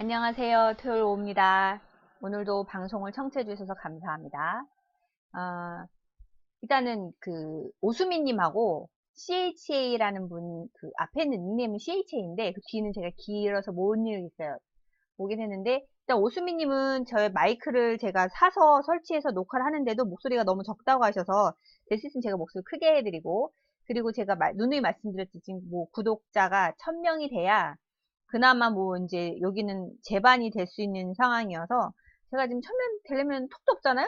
안녕하세요. 토요일 오후입니다. 오늘도 방송을 청취해 주셔서 감사합니다. 일단은 오수미님하고 CHA라는 분, 앞에는 닉네임은 CHA인데 그 뒤는 제가 길어서 못 읽겠어요. 보긴 했는데, 일단 오수미님은 저의 마이크를 제가 사서 설치해서 녹화를 하는데도 목소리가 너무 적다고 하셔서 될 수 있으면 제가 목소리 크게 해드리고, 그리고 제가 누누이 말씀드렸지, 지금 뭐 구독자가 1000명이 돼야 그나마 뭐 이제 여기는 제반이 될 수 있는 상황이어서, 제가 지금 1000명 되려면 톡도 없잖아요?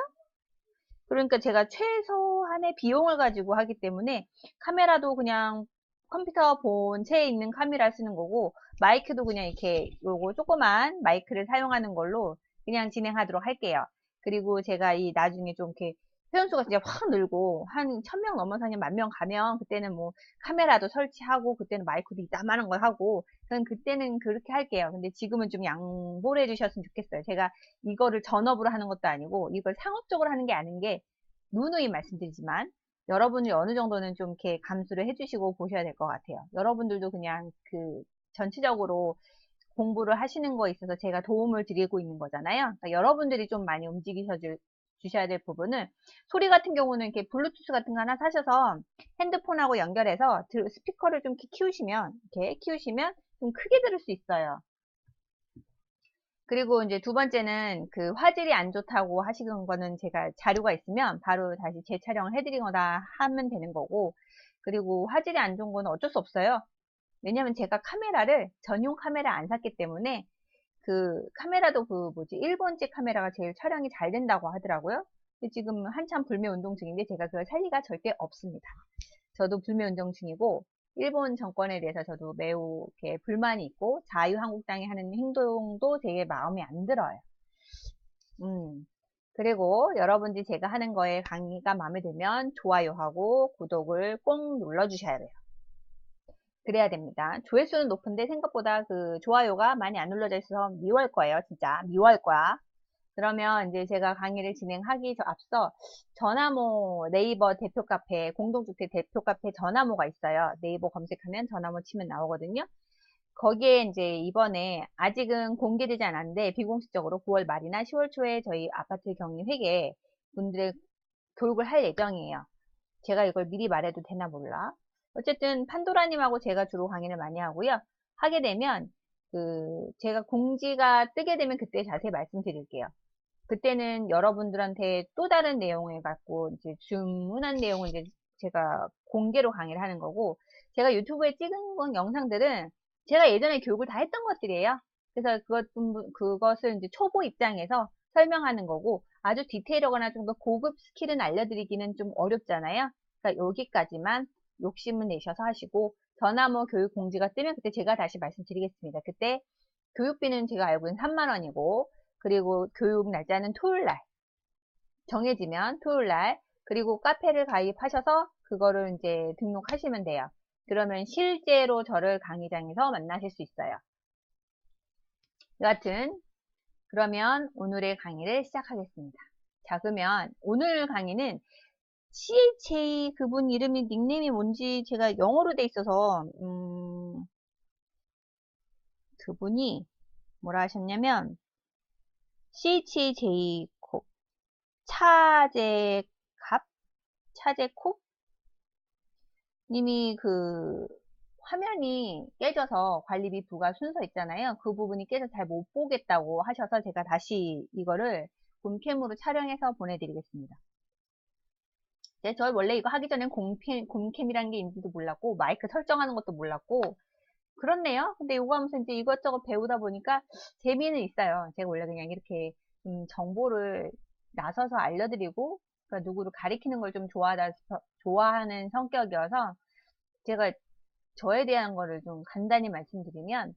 그러니까 제가 최소한의 비용을 가지고 하기 때문에 카메라도 그냥 컴퓨터 본체에 있는 카메라 쓰는 거고, 마이크도 그냥 이렇게 요거 조그만 마이크를 사용하는 걸로 그냥 진행하도록 할게요. 그리고 제가 이 나중에 좀 이렇게 회원수가 진짜 확 늘고 한 1000명 넘어서 한 10,000명 가면 그때는 뭐 카메라도 설치하고 그때는 마이크도 이따만한 걸 하고, 저는 그때는 그렇게 할게요. 근데 지금은 좀 양보를 해주셨으면 좋겠어요. 제가 이거를 전업으로 하는 것도 아니고 이걸 상업적으로 하는 게 아닌 게 누누이 말씀드리지만, 여러분이 어느 정도는 좀 이렇게 감수를 해주시고 보셔야 될 것 같아요. 여러분들도 그냥 전체적으로 공부를 하시는 거에 있어서 제가 도움을 드리고 있는 거잖아요. 그러니까 여러분들이 좀 많이 주셔야 될 부분은, 소리 같은 경우는 이렇게 블루투스 같은 거 하나 사셔서 핸드폰하고 연결해서 스피커를 좀 이렇게 키우시면 좀 크게 들을 수 있어요. 그리고 이제 두 번째는 화질이 안 좋다고 하시는 거는 제가 자료가 있으면 바로 다시 재촬영을 해드리거나 하면 되는 거고, 그리고 화질이 안 좋은 거는 어쩔 수 없어요. 왜냐면 제가 카메라를 전용 카메라 안 샀기 때문에, 카메라도 일본제 카메라가 제일 촬영이 잘 된다고 하더라고요. 근데 지금 한참 불매 운동 중인데 제가 그걸 살 리가 절대 없습니다. 저도 불매 운동 중이고, 일본 정권에 대해서 저도 매우 이렇게 불만이 있고, 자유한국당이 하는 행동도 되게 마음에 안 들어요. 그리고 여러분들이 제가 하는 거에 강의가 마음에 들면 좋아요하고 구독을 꼭 눌러주셔야 돼요. 그래야 됩니다. 조회수는 높은데 생각보다 좋아요가 많이 안 눌러져 있어서 미워할 거예요. 진짜 미워할 거야. 그러면 이제 제가 강의를 진행하기 앞서 전화모, 네이버 대표 카페, 공동주택 대표 카페 전화모가 있어요. 네이버 검색하면 전화모 치면 나오거든요. 거기에 이제 이번에 아직은 공개되지 않았는데 비공식적으로 9월 말이나 10월 초에 저희 아파트 경리 회계 분들의 교육을 할 예정이에요. 제가 이걸 미리 말해도 되나 몰라. 어쨌든 판도라님하고 제가 주로 강의를 많이 하고요. 하게 되면 제가 공지가 뜨게 되면 그때 자세히 말씀드릴게요. 그때는 여러분들한테 또 다른 내용을 갖고 이제 주문한 내용을 이제 제가 공개로 강의를 하는 거고, 제가 유튜브에 찍은 영상들은 제가 예전에 교육을 다 했던 것들이에요. 그래서 그것을 이제 초보 입장에서 설명하는 거고, 아주 디테일하거나 좀 더 고급 스킬은 알려드리기는 좀 어렵잖아요. 그러니까 여기까지만 욕심을 내셔서 하시고, 전화모 교육 공지가 뜨면 그때 제가 다시 말씀드리겠습니다. 그때 교육비는 제가 알고는 3만 원이고, 그리고 교육 날짜는 토요일날 정해지면 토요일날, 그리고 카페를 가입하셔서 그거를 이제 등록하시면 돼요. 그러면 실제로 저를 강의장에서 만나실 수 있어요. 여하튼 그러면 오늘의 강의를 시작하겠습니다. 자, 그러면 오늘 강의는 CHA 그분 이름이 닉네임이 뭔지 제가 영어로 돼 있어서 그분이 뭐라 하셨냐면 CHJ 차제캅? 차제콕? 님이 화면이 깨져서 관리비 부과 순서 있잖아요. 그 부분이 깨져서 잘 못 보겠다고 하셔서 제가 다시 이거를 곰캠으로 촬영해서 보내드리겠습니다. 네, 저 원래 이거 하기 전엔 곰캠이라는 게 있는지도 몰랐고, 마이크 설정하는 것도 몰랐고, 그렇네요. 근데 이거 하면서 이제 이것저것 배우다 보니까 재미는 있어요. 제가 원래 그냥 이렇게 정보를 나서서 알려드리고, 그러니까 누구를 가리키는 걸 좀 좋아하는 성격이어서, 제가 저에 대한 거를 좀 간단히 말씀드리면,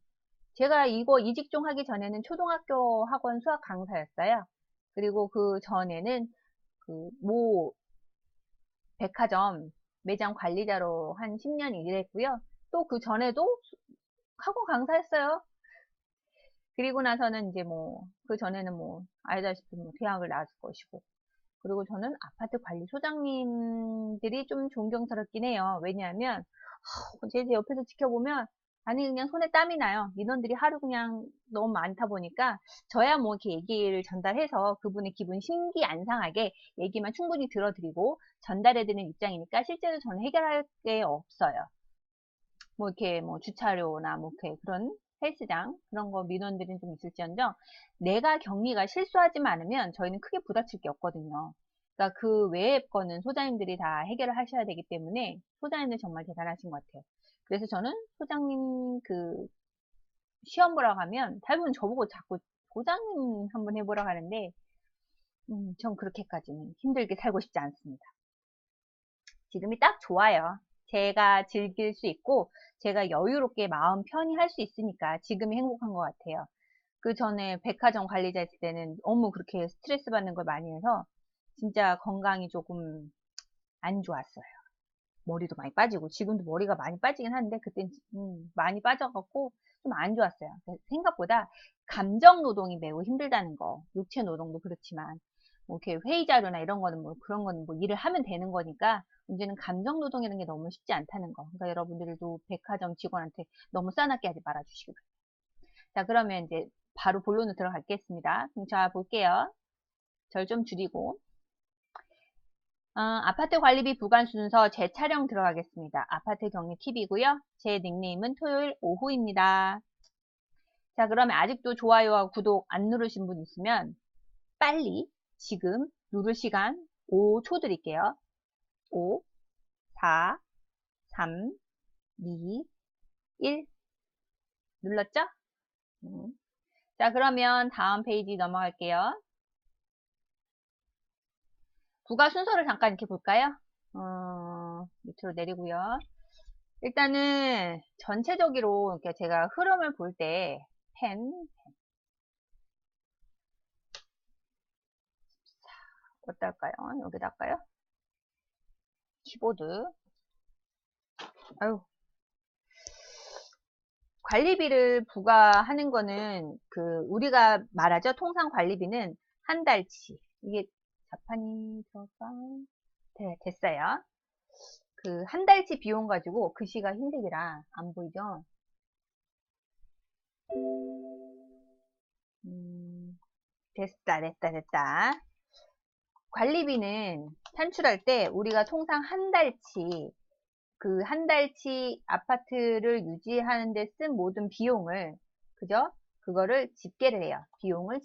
제가 이 직종 하기 전에는 초등학교 학원 수학 강사였어요. 그리고 그 전에는 모 백화점 매장 관리자로 한 10년 일했고요. 또 그 전에도 학원 강사였어요. 그리고 나서는 이제 그 전에는 알다시피 대학을 나왔을 것이고. 그리고 저는 아파트 관리소장님들이 좀 존경스럽긴 해요. 왜냐하면, 제 옆에서 지켜보면 아니 그냥 손에 땀이 나요. 민원들이 하루 그냥 너무 많다 보니까 저야 뭐 이렇게 얘기를 전달해서 그분의 기분 심기 안 상하게 얘기만 충분히 들어드리고 전달해드리는 입장이니까 실제로 저는 해결할 게 없어요. 뭐 이렇게 뭐 주차료나 뭐 이렇게 그런 헬스장 그런 거 민원들은 좀 있을지언정 내가 격리가 실수하지만 않으면 저희는 크게 부닥칠 게 없거든요. 그러니까 그 외의 거는 소장님들이 다 해결을 하셔야 되기 때문에 소장님들 정말 대단하신 것 같아요. 그래서 저는 소장님 그 시험 보러 가면 대부분 저보고 자꾸 소장님 한번 해보라고 하는데 전 그렇게까지는 힘들게 살고 싶지 않습니다. 지금이 딱 좋아요. 제가 즐길 수 있고 제가 여유롭게 마음 편히 할 수 있으니까 지금이 행복한 것 같아요. 그 전에 백화점 관리자 했을 때는 너무 그렇게 스트레스 받는 걸 많이 해서 진짜 건강이 조금 안 좋았어요. 머리도 많이 빠지고 지금도 머리가 많이 빠지긴 하는데 그땐 많이 빠져갖고 좀 안 좋았어요. 생각보다 감정 노동이 매우 힘들다는 거. 육체 노동도 그렇지만 뭐 이렇게 회의 자료나 이런 거는 뭐 그런 거는 뭐 일을 하면 되는 거니까 문제는 감정 노동이라는 게 너무 쉽지 않다는 거. 그러니까 여러분들도 백화점 직원한테 너무 싸납게 하지 말아 주시기 바랍니다. 자, 그러면 이제 바로 본론으로 들어가겠습니다. 그럼 자 볼게요. 절 좀 줄이고 아파트 관리비 부과 순서 재촬영 들어가겠습니다. 아파트 격리 팁이고요. 제 닉네임은 토요일 오후입니다. 자, 그러면 아직도 좋아요와 구독 안 누르신 분 있으면 빨리 지금 누를 시간 5초 드릴게요. 5, 4, 3, 2, 1 눌렀죠? 자, 그러면 다음 페이지 넘어갈게요. 부가 순서를 잠깐 이렇게 볼까요? 밑으로 내리고요. 일단은 전체적으로 이렇게 제가 흐름을 볼 때 펜, 어디다 할까요? 여기다 할까요? 키보드. 아유, 관리비를 부과하는 거는 그 우리가 말하죠. 통상 관리비는 한 달치. 이게 자판이 들어가. 네, 됐어요. 그 한 달치 비용 가지고 글씨가 흰색이라 안 보이죠? 됐다. 관리비는 산출할 때 우리가 통상 한 달치 그 한 달치 아파트를 유지하는 데 쓴 모든 비용을 그죠? 그거를 집계를 해요. 비용을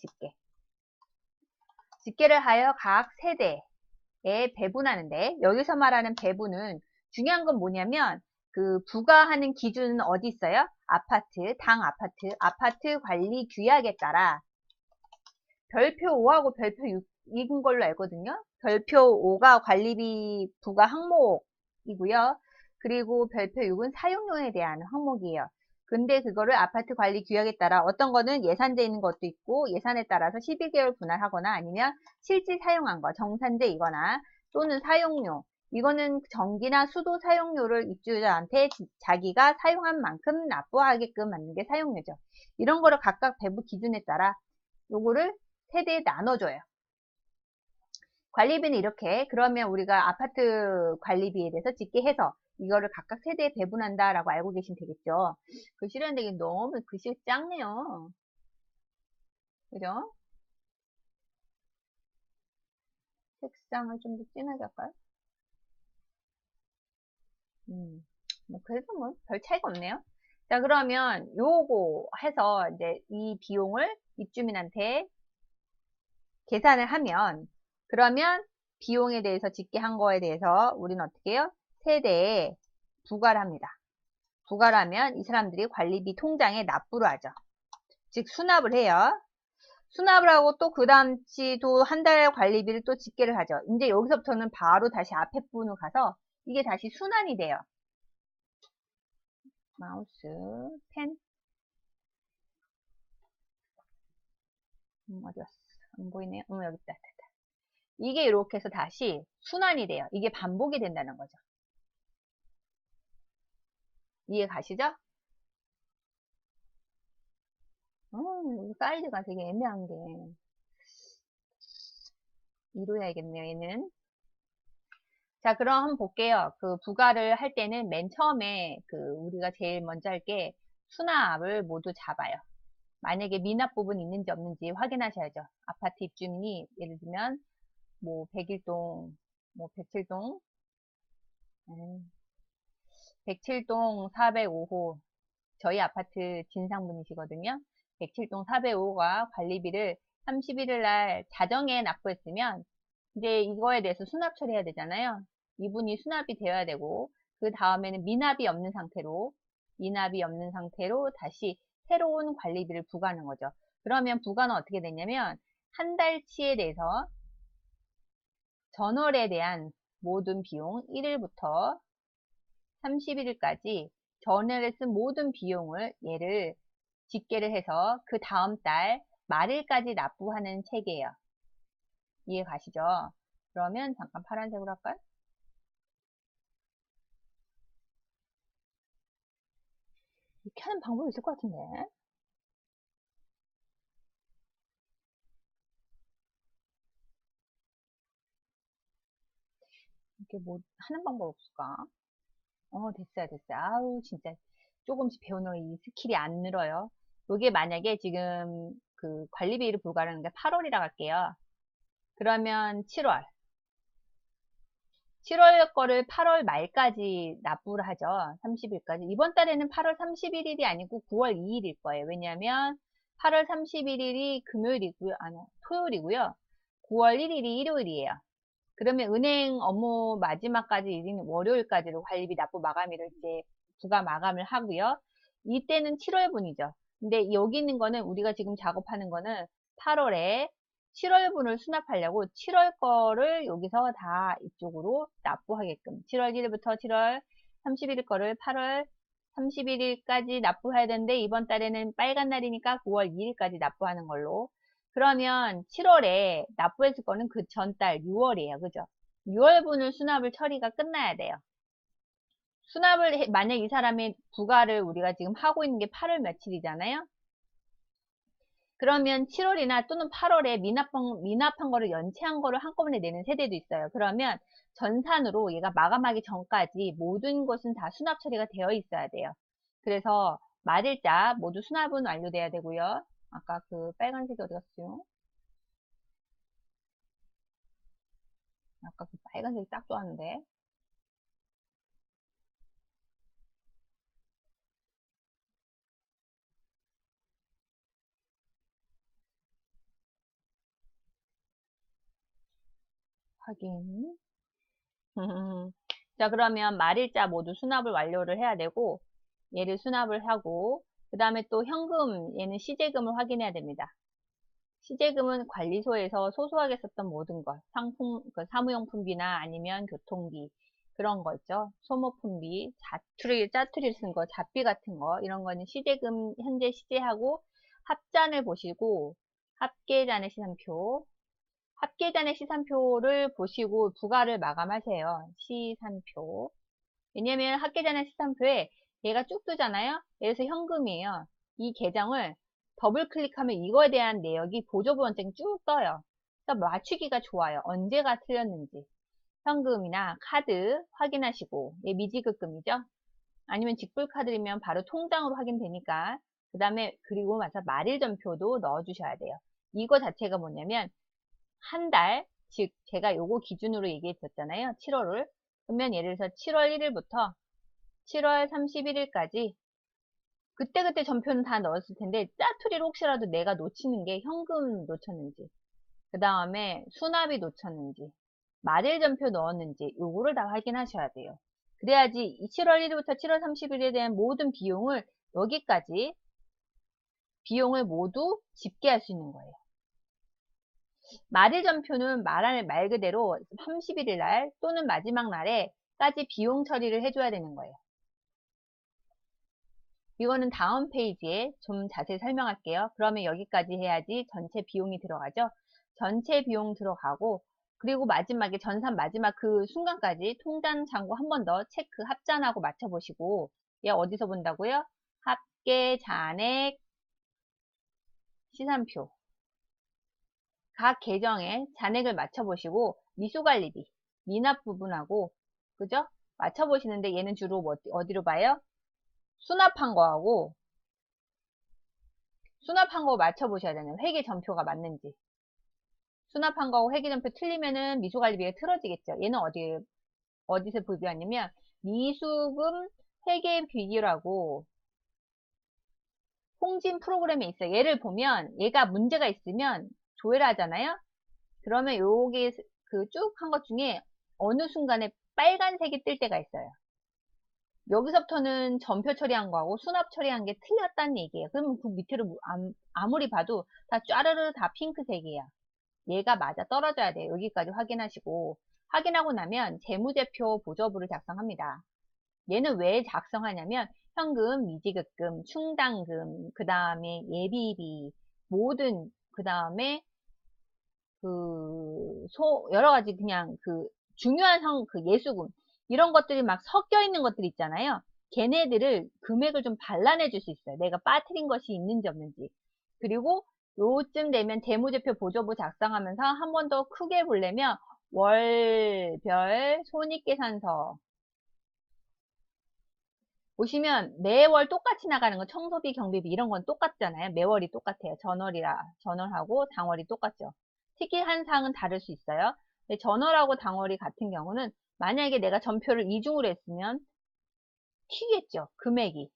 집계를 하여 각 세대에 배분하는데 여기서 말하는 배분은 중요한 건 뭐냐면 그 부과하는 기준은 어디 있어요? 아파트, 당 아파트, 아파트 관리 규약에 따라 별표 5하고 별표 6인 걸로 알거든요. 별표 5가 관리비 부과 항목이고요. 그리고 별표 6은 사용료에 대한 항목이에요. 근데 그거를 아파트 관리 규약에 따라 어떤 거는 예산돼 있는 것도 있고 예산에 따라서 12개월 분할하거나 아니면 실질 사용한 거 정산제이거나 또는 사용료 이거는 전기나 수도 사용료를 입주자한테 자기가 사용한 만큼 납부하게끔 만든 게 사용료죠. 이런 거를 각각 배부 기준에 따라 요거를 세대에 나눠줘요. 관리비는 이렇게 그러면 우리가 아파트 관리비에 대해서 집계해서 이거를 각각 세대에 배분한다 라고 알고 계시면 되겠죠. 글씨라는 게 너무 글씨가 작네요. 그죠? 색상을 좀 더 진하게 할까요? 뭐 그래도 뭐 별 차이가 없네요. 자, 그러면 요거 해서 이제 이 비용을 입주민한테 계산을 하면 그러면 비용에 대해서 집계한 거에 대해서 우리는 어떻게 해요? 세대에 부과를 합니다. 부과를 하면 이 사람들이 관리비 통장에 납부를 하죠. 즉 수납을 해요. 수납을 하고 또 그 다음치도 한 달 관리비를 또 집계를 하죠. 이제 여기서부터는 바로 다시 앞에 부분으로 가서 이게 다시 순환이 돼요. 마우스, 펜, 어디 갔어? 안 보이네요. 여기 있다. 이게 이렇게 해서 다시 순환이 돼요. 이게 반복이 된다는 거죠. 이해 가시죠? 사이즈가 되게 애매한 게 이루어야겠네요, 얘는. 자, 그럼 한번 볼게요. 그 부가를 할 때는 맨 처음에 그 우리가 제일 먼저 할 게 수납을 모두 잡아요. 만약에 미납 부분 있는지 없는지 확인하셔야죠. 아파트 입주민이 예를 들면 뭐 101동, 뭐 107동, 107동 405호 저희 아파트 진상분이시거든요. 107동 405호가 관리비를 31일 날 자정에 납부했으면 이제 이거에 대해서 수납 처리해야 되잖아요. 이분이 수납이 되어야 되고 그 다음에는 미납이 없는 상태로 다시 새로운 관리비를 부과하는 거죠. 그러면 부과는 어떻게 되냐면 한 달치에 대해서 전월에 대한 모든 비용 1일부터 31일까지 전월에 쓴 모든 비용을 얘를 집계를 해서 그 다음 달 말일까지 납부하는 체계예요. 이해 가시죠? 그러면 잠깐 파란색으로 할까요? 이렇게 하는 방법이 있을 것 같은데. 이렇게 뭐 하는 방법 없을까? 됐어요. 아우, 진짜 조금씩 배우는 이 스킬이 안 늘어요. 이게 만약에 지금 그 관리비를 부과하는 게 8월이라고 할게요. 그러면 7월 거를 8월 말까지 납부를 하죠. 30일까지. 이번 달에는 8월 31일이 아니고 9월 2일일 거예요. 왜냐하면 8월 31일이 금요일이고요. 아니, 토요일이고요. 9월 1일이 일요일이에요. 그러면 은행 업무 마지막까지 일인 월요일까지로 관리비 납부 마감일을 이제 부가 마감을 하고요. 이때는 7월분이죠. 근데 여기 있는 거는 우리가 지금 작업하는 거는 8월에 7월분을 수납하려고 7월 거를 여기서 다 이쪽으로 납부하게끔 7월 1일부터 7월 31일 거를 8월 31일까지 납부해야 되는데 이번 달에는 빨간 날이니까 9월 2일까지 납부하는 걸로. 그러면 7월에 납부했을 거는 그 전달 6월이에요. 그죠? 6월분을 수납을 처리가 끝나야 돼요. 만약 이 사람의 부가를 우리가 지금 하고 있는 게 8월 며칠이잖아요. 그러면 7월이나 또는 8월에 미납한 거를 연체한 거를 한꺼번에 내는 세대도 있어요. 그러면 전산으로 얘가 마감하기 전까지 모든 것은 다 수납 처리가 되어 있어야 돼요. 그래서 말일자 모두 수납은 완료돼야 되고요. 아까 그 빨간색이 어디 갔어요? 아까 그 빨간색이 딱 좋았는데. 확인. 자, 그러면 말일자 모두 수납을 완료를 해야 되고, 얘를 수납을 하고, 그 다음에 또 현금, 얘는 시제금을 확인해야 됩니다. 시제금은 관리소에서 소소하게 썼던 모든 것, 그 사무용품비나 아니면 교통비, 그런 거 있죠. 소모품비, 짜투리를 쓴 거, 잡비 같은 거, 이런 거는 시제금, 현재 시제하고, 합잔을 보시고, 합계잔의 시산표, 합계잔의 시산표를 보시고 부가를 마감하세요. 시산표. 왜냐면 합계잔의 시산표에 얘가 쭉 뜨잖아요. 여기서 현금이에요. 이 계정을 더블 클릭하면 이거에 대한 내역이 보조본증이 쭉 떠요. 그래서 맞추기가 좋아요. 언제가 틀렸는지. 현금이나 카드 확인하시고, 얘 미지급금이죠. 아니면 직불카드이면 바로 통장으로 확인되니까. 그 다음에 그리고 와서 말일전표도 넣어주셔야 돼요. 이거 자체가 뭐냐면 한 달, 즉 제가 요거 기준으로 얘기해 드렸잖아요. 7월을. 그러면 예를 들어서 7월 1일부터 7월 31일까지 그때그때 전표는 다 넣었을 텐데 짜투리를 혹시라도 내가 놓치는 게 현금 놓쳤는지, 그 다음에 수납이 놓쳤는지, 말일 전표 넣었는지 요거를 다 확인하셔야 돼요. 그래야지 7월 1일부터 7월 30일에 대한 모든 비용을 여기까지 비용을 모두 집계할 수 있는 거예요. 말일 전표는 말 그대로 31일 날 또는 마지막 날에까지 비용 처리를 해줘야 되는 거예요. 이거는 다음 페이지에 좀 자세히 설명할게요. 그러면 여기까지 해야지 전체 비용이 들어가죠. 전체 비용 들어가고 그리고 마지막에 전산 마지막 그 순간까지 통장 잔고 한 번 더 체크 합잔하고 맞춰보시고 얘 어디서 본다고요? 합계 잔액 시산표 각 계정에 잔액을 맞춰보시고 미수관리비, 미납 부분하고 그죠? 맞춰보시는데 얘는 주로 어디로 봐요? 수납한 거하고 수납한 거 맞춰보셔야 되는 회계 전표가 맞는지. 수납한 거하고 회계 전표 틀리면은 미수관리비가 틀어지겠죠. 얘는 어디서 비교하냐면 미수금 회계 비교라고 홍진 프로그램에 있어요. 얘를 보면 얘가 문제가 있으면 조회를 하잖아요. 그러면 요게 그 쭉 한 것 중에 어느 순간에 빨간색이 뜰 때가 있어요. 여기서부터는 전표 처리한 거하고 수납 처리한 게 틀렸다는 얘기예요. 그러면 그 밑으로 아무리 봐도 다 쫘르르 다 핑크색이야. 얘가 맞아 떨어져야 돼요. 여기까지 확인하시고 확인하고 나면 재무제표 보조부를 작성합니다. 얘는 왜 작성하냐면 현금, 미지급금, 충당금, 그 다음에 예비비, 모든 그 다음에 여러 가지 그냥 중요한 예수금 이런 것들이 막 섞여 있는 것들 있잖아요. 걔네들을 금액을 좀 발라내 줄 수 있어요. 내가 빠뜨린 것이 있는지 없는지. 그리고 요쯤 되면 재무제표 보조부 작성하면서 한 번 더 크게 보려면 월별 손익계산서 보시면 매월 똑같이 나가는 건 청소비, 경비비 이런 건 똑같잖아요. 매월이 똑같아요. 전월하고 당월이 똑같죠. 특이한 사항은 다를 수 있어요. 근데 전월하고 당월이 같은 경우는 만약에 내가 전표를 이중으로 했으면 튀겠죠. 금액이.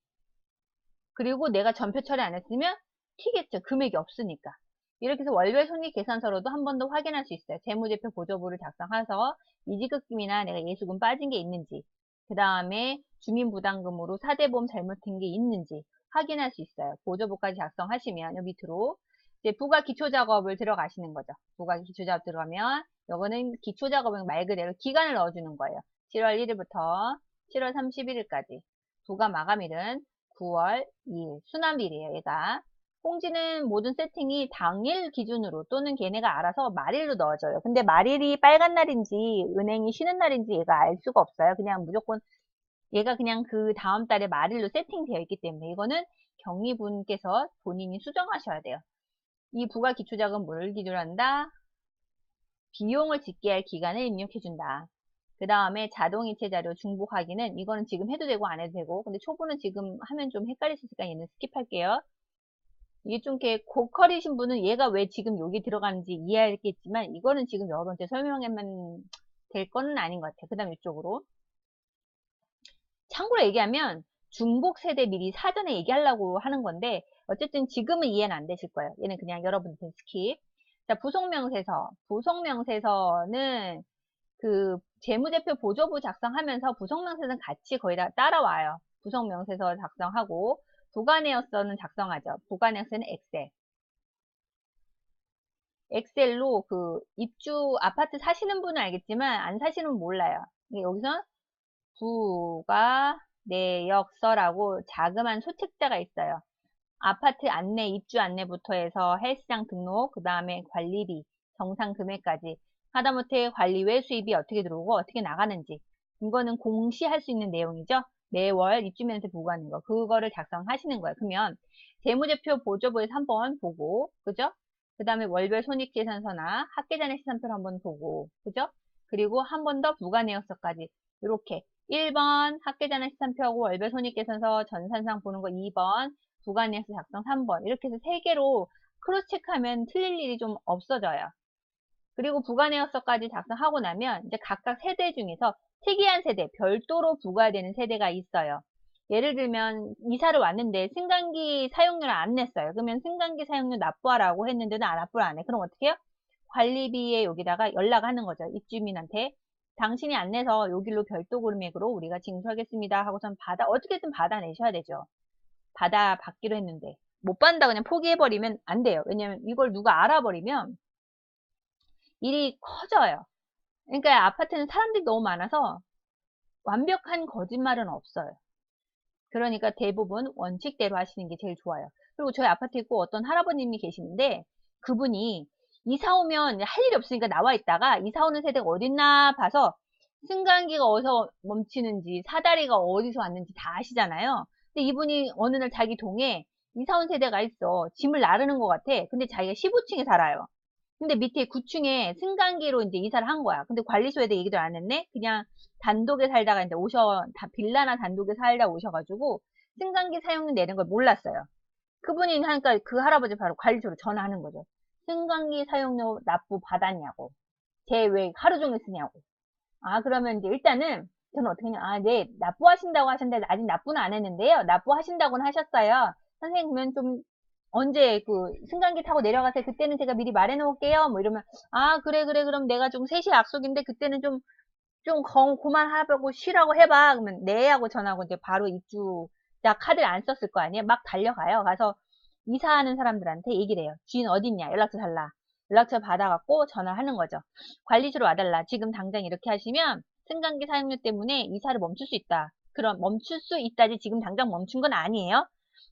그리고 내가 전표 처리 안 했으면 튀겠죠. 금액이 없으니까. 이렇게 해서 월별 손익계산서로도 한 번 더 확인할 수 있어요. 재무제표 보조부를 작성해서 미지급금이나 내가 예수금 빠진 게 있는지, 그 다음에 주민부담금으로 사대보험 잘못된 게 있는지 확인할 수 있어요. 보조부까지 작성하시면 여기 밑으로 이제 부가 기초작업을 들어가시는 거죠. 부가 기초작업 들어가면 이거는 기초작업은 말 그대로 기간을 넣어주는 거예요. 7월 1일부터 7월 31일까지. 부가 마감일은 9월 2일. 순환일이에요, 얘가. 홍지는 모든 세팅이 당일 기준으로 또는 걔네가 알아서 말일로 넣어줘요. 근데 말일이 빨간 날인지 은행이 쉬는 날인지 얘가 알 수가 없어요. 그냥 무조건 얘가 그냥 그 다음 달에 말일로 세팅되어 있기 때문에 이거는 경리분께서 본인이 수정하셔야 돼요. 이 부가 기초자금 뭘 기준으로 한다? 비용을 짓게 할 기간을 입력해준다. 그 다음에 자동이체 자료 중복 확인은 이거는 지금 해도 되고 안 해도 되고 근데 초보는 지금 하면 좀 헷갈릴 수 있으니까 얘는 스킵할게요. 이게 좀 이렇게 고퀄이신 분은 얘가 왜 지금 여기 들어가는지 이해하겠지만 이거는 지금 여러분한테 설명하면 될 거는 아닌 것 같아요. 그 다음 이쪽으로. 참고로 얘기하면 중복 세대 미리 사전에 얘기하려고 하는 건데 어쨌든 지금은 이해는 안 되실 거예요. 얘는 그냥 여러분들 스킵. 자, 부속명세서. 부속명세서는 그 재무제표 보조부 작성하면서 부속명세서는 같이 거의 다 따라와요. 부속명세서 작성하고 부가내역서는 작성하죠. 부가내역서는 엑셀. 엑셀로 입주 아파트 사시는 분은 알겠지만 안 사시는 분은 몰라요. 여기서 부가내역서라고 자그마한 소책자가 있어요. 아파트 안내, 입주 안내부터 해서 헬스장 등록, 그 다음에 관리비, 정상 금액까지 하다못해 관리 외 수입이 어떻게 들어오고 어떻게 나가는지 이거는 공시할 수 있는 내용이죠. 매월 입주면세 보고하는 거 그거를 작성하시는 거예요. 그러면 재무제표 보조부에서 한번 보고 그죠? 그 다음에 월별 손익계산서나 학계잔의 시산표를 한번 보고 그죠? 그리고 한 번 더 부가내역서까지 이렇게 1번 학계잔의 시산표하고 월별 손익계산서 전산상 보는 거 2번 부가내역서 작성 3번 이렇게 해서 3개로 크로스 체크하면 틀릴 일이 좀 없어져요. 그리고 부가내역서까지 작성하고 나면 이제 각각 세대 중에서 특이한 세대, 별도로 부과되는 세대가 있어요. 예를 들면 이사를 왔는데 승강기 사용료를 안 냈어요. 그러면 승강기 사용료 납부하라고 했는데도 납부를 안 해. 그럼 어떻게 해요? 관리비에 여기다가 연락하는 거죠. 입주민한테. 당신이 안 내서 여기로 별도 금액으로 우리가 징수하겠습니다. 하고선 어떻게든 받아내셔야 되죠. 받기로 했는데. 못 받는다 그냥 포기해버리면 안 돼요. 왜냐면 이걸 누가 알아버리면 일이 커져요. 그러니까 아파트는 사람들이 너무 많아서 완벽한 거짓말은 없어요. 그러니까 대부분 원칙대로 하시는 게 제일 좋아요. 그리고 저희 아파트에 꼭 어떤 할아버님이 계시는데 그분이 이사 오면 할 일이 없으니까 나와 있다가 이사 오는 세대가 어딨나 봐서 승강기가 어디서 멈추는지 사다리가 어디서 왔는지 다 아시잖아요. 근데 이분이 어느 날 자기 동에 이사 온 세대가 있어. 짐을 나르는 것 같아. 근데 자기가 15층에 살아요. 근데 밑에 9층에 승강기로 이제 이사를 한 거야. 근데 관리소에 대해 얘기도 안 했네? 그냥 단독에 살다가 이제 빌라나 단독에 살다 오셔가지고 승강기 사용료 내는 걸 몰랐어요. 그분이 하니까 그 할아버지 바로 관리소로 전화하는 거죠. 승강기 사용료 납부 받았냐고. 쟤 왜 하루 종일 쓰냐고. 아, 그러면 이제 일단은 저는 어떻게 했냐. 아, 네, 납부하신다고 하셨는데 아직 납부는 안 했는데요. 납부하신다고는 하셨어요. 선생님, 그러면 좀 언제 그 승강기 타고 내려가세요. 그때는 제가 미리 말해 놓을게요. 뭐 이러면, 아, 그래, 그래. 그럼 내가 좀 3시 약속인데 그때는 좀 그만하고 쉬라고 해봐. 그러면 네 하고 전화하고 이제 바로 입주자 카드를 안 썼을 거 아니에요. 막 달려가요. 가서 이사하는 사람들한테 얘기를 해요. 주인 어딨냐? 연락처 달라. 연락처 받아갖고 전화하는 거죠. 관리소로 와달라. 지금 당장 이렇게 하시면 승강기 사용료 때문에 이사를 멈출 수 있다. 그럼 멈출 수 있다지 지금 당장 멈춘 건 아니에요.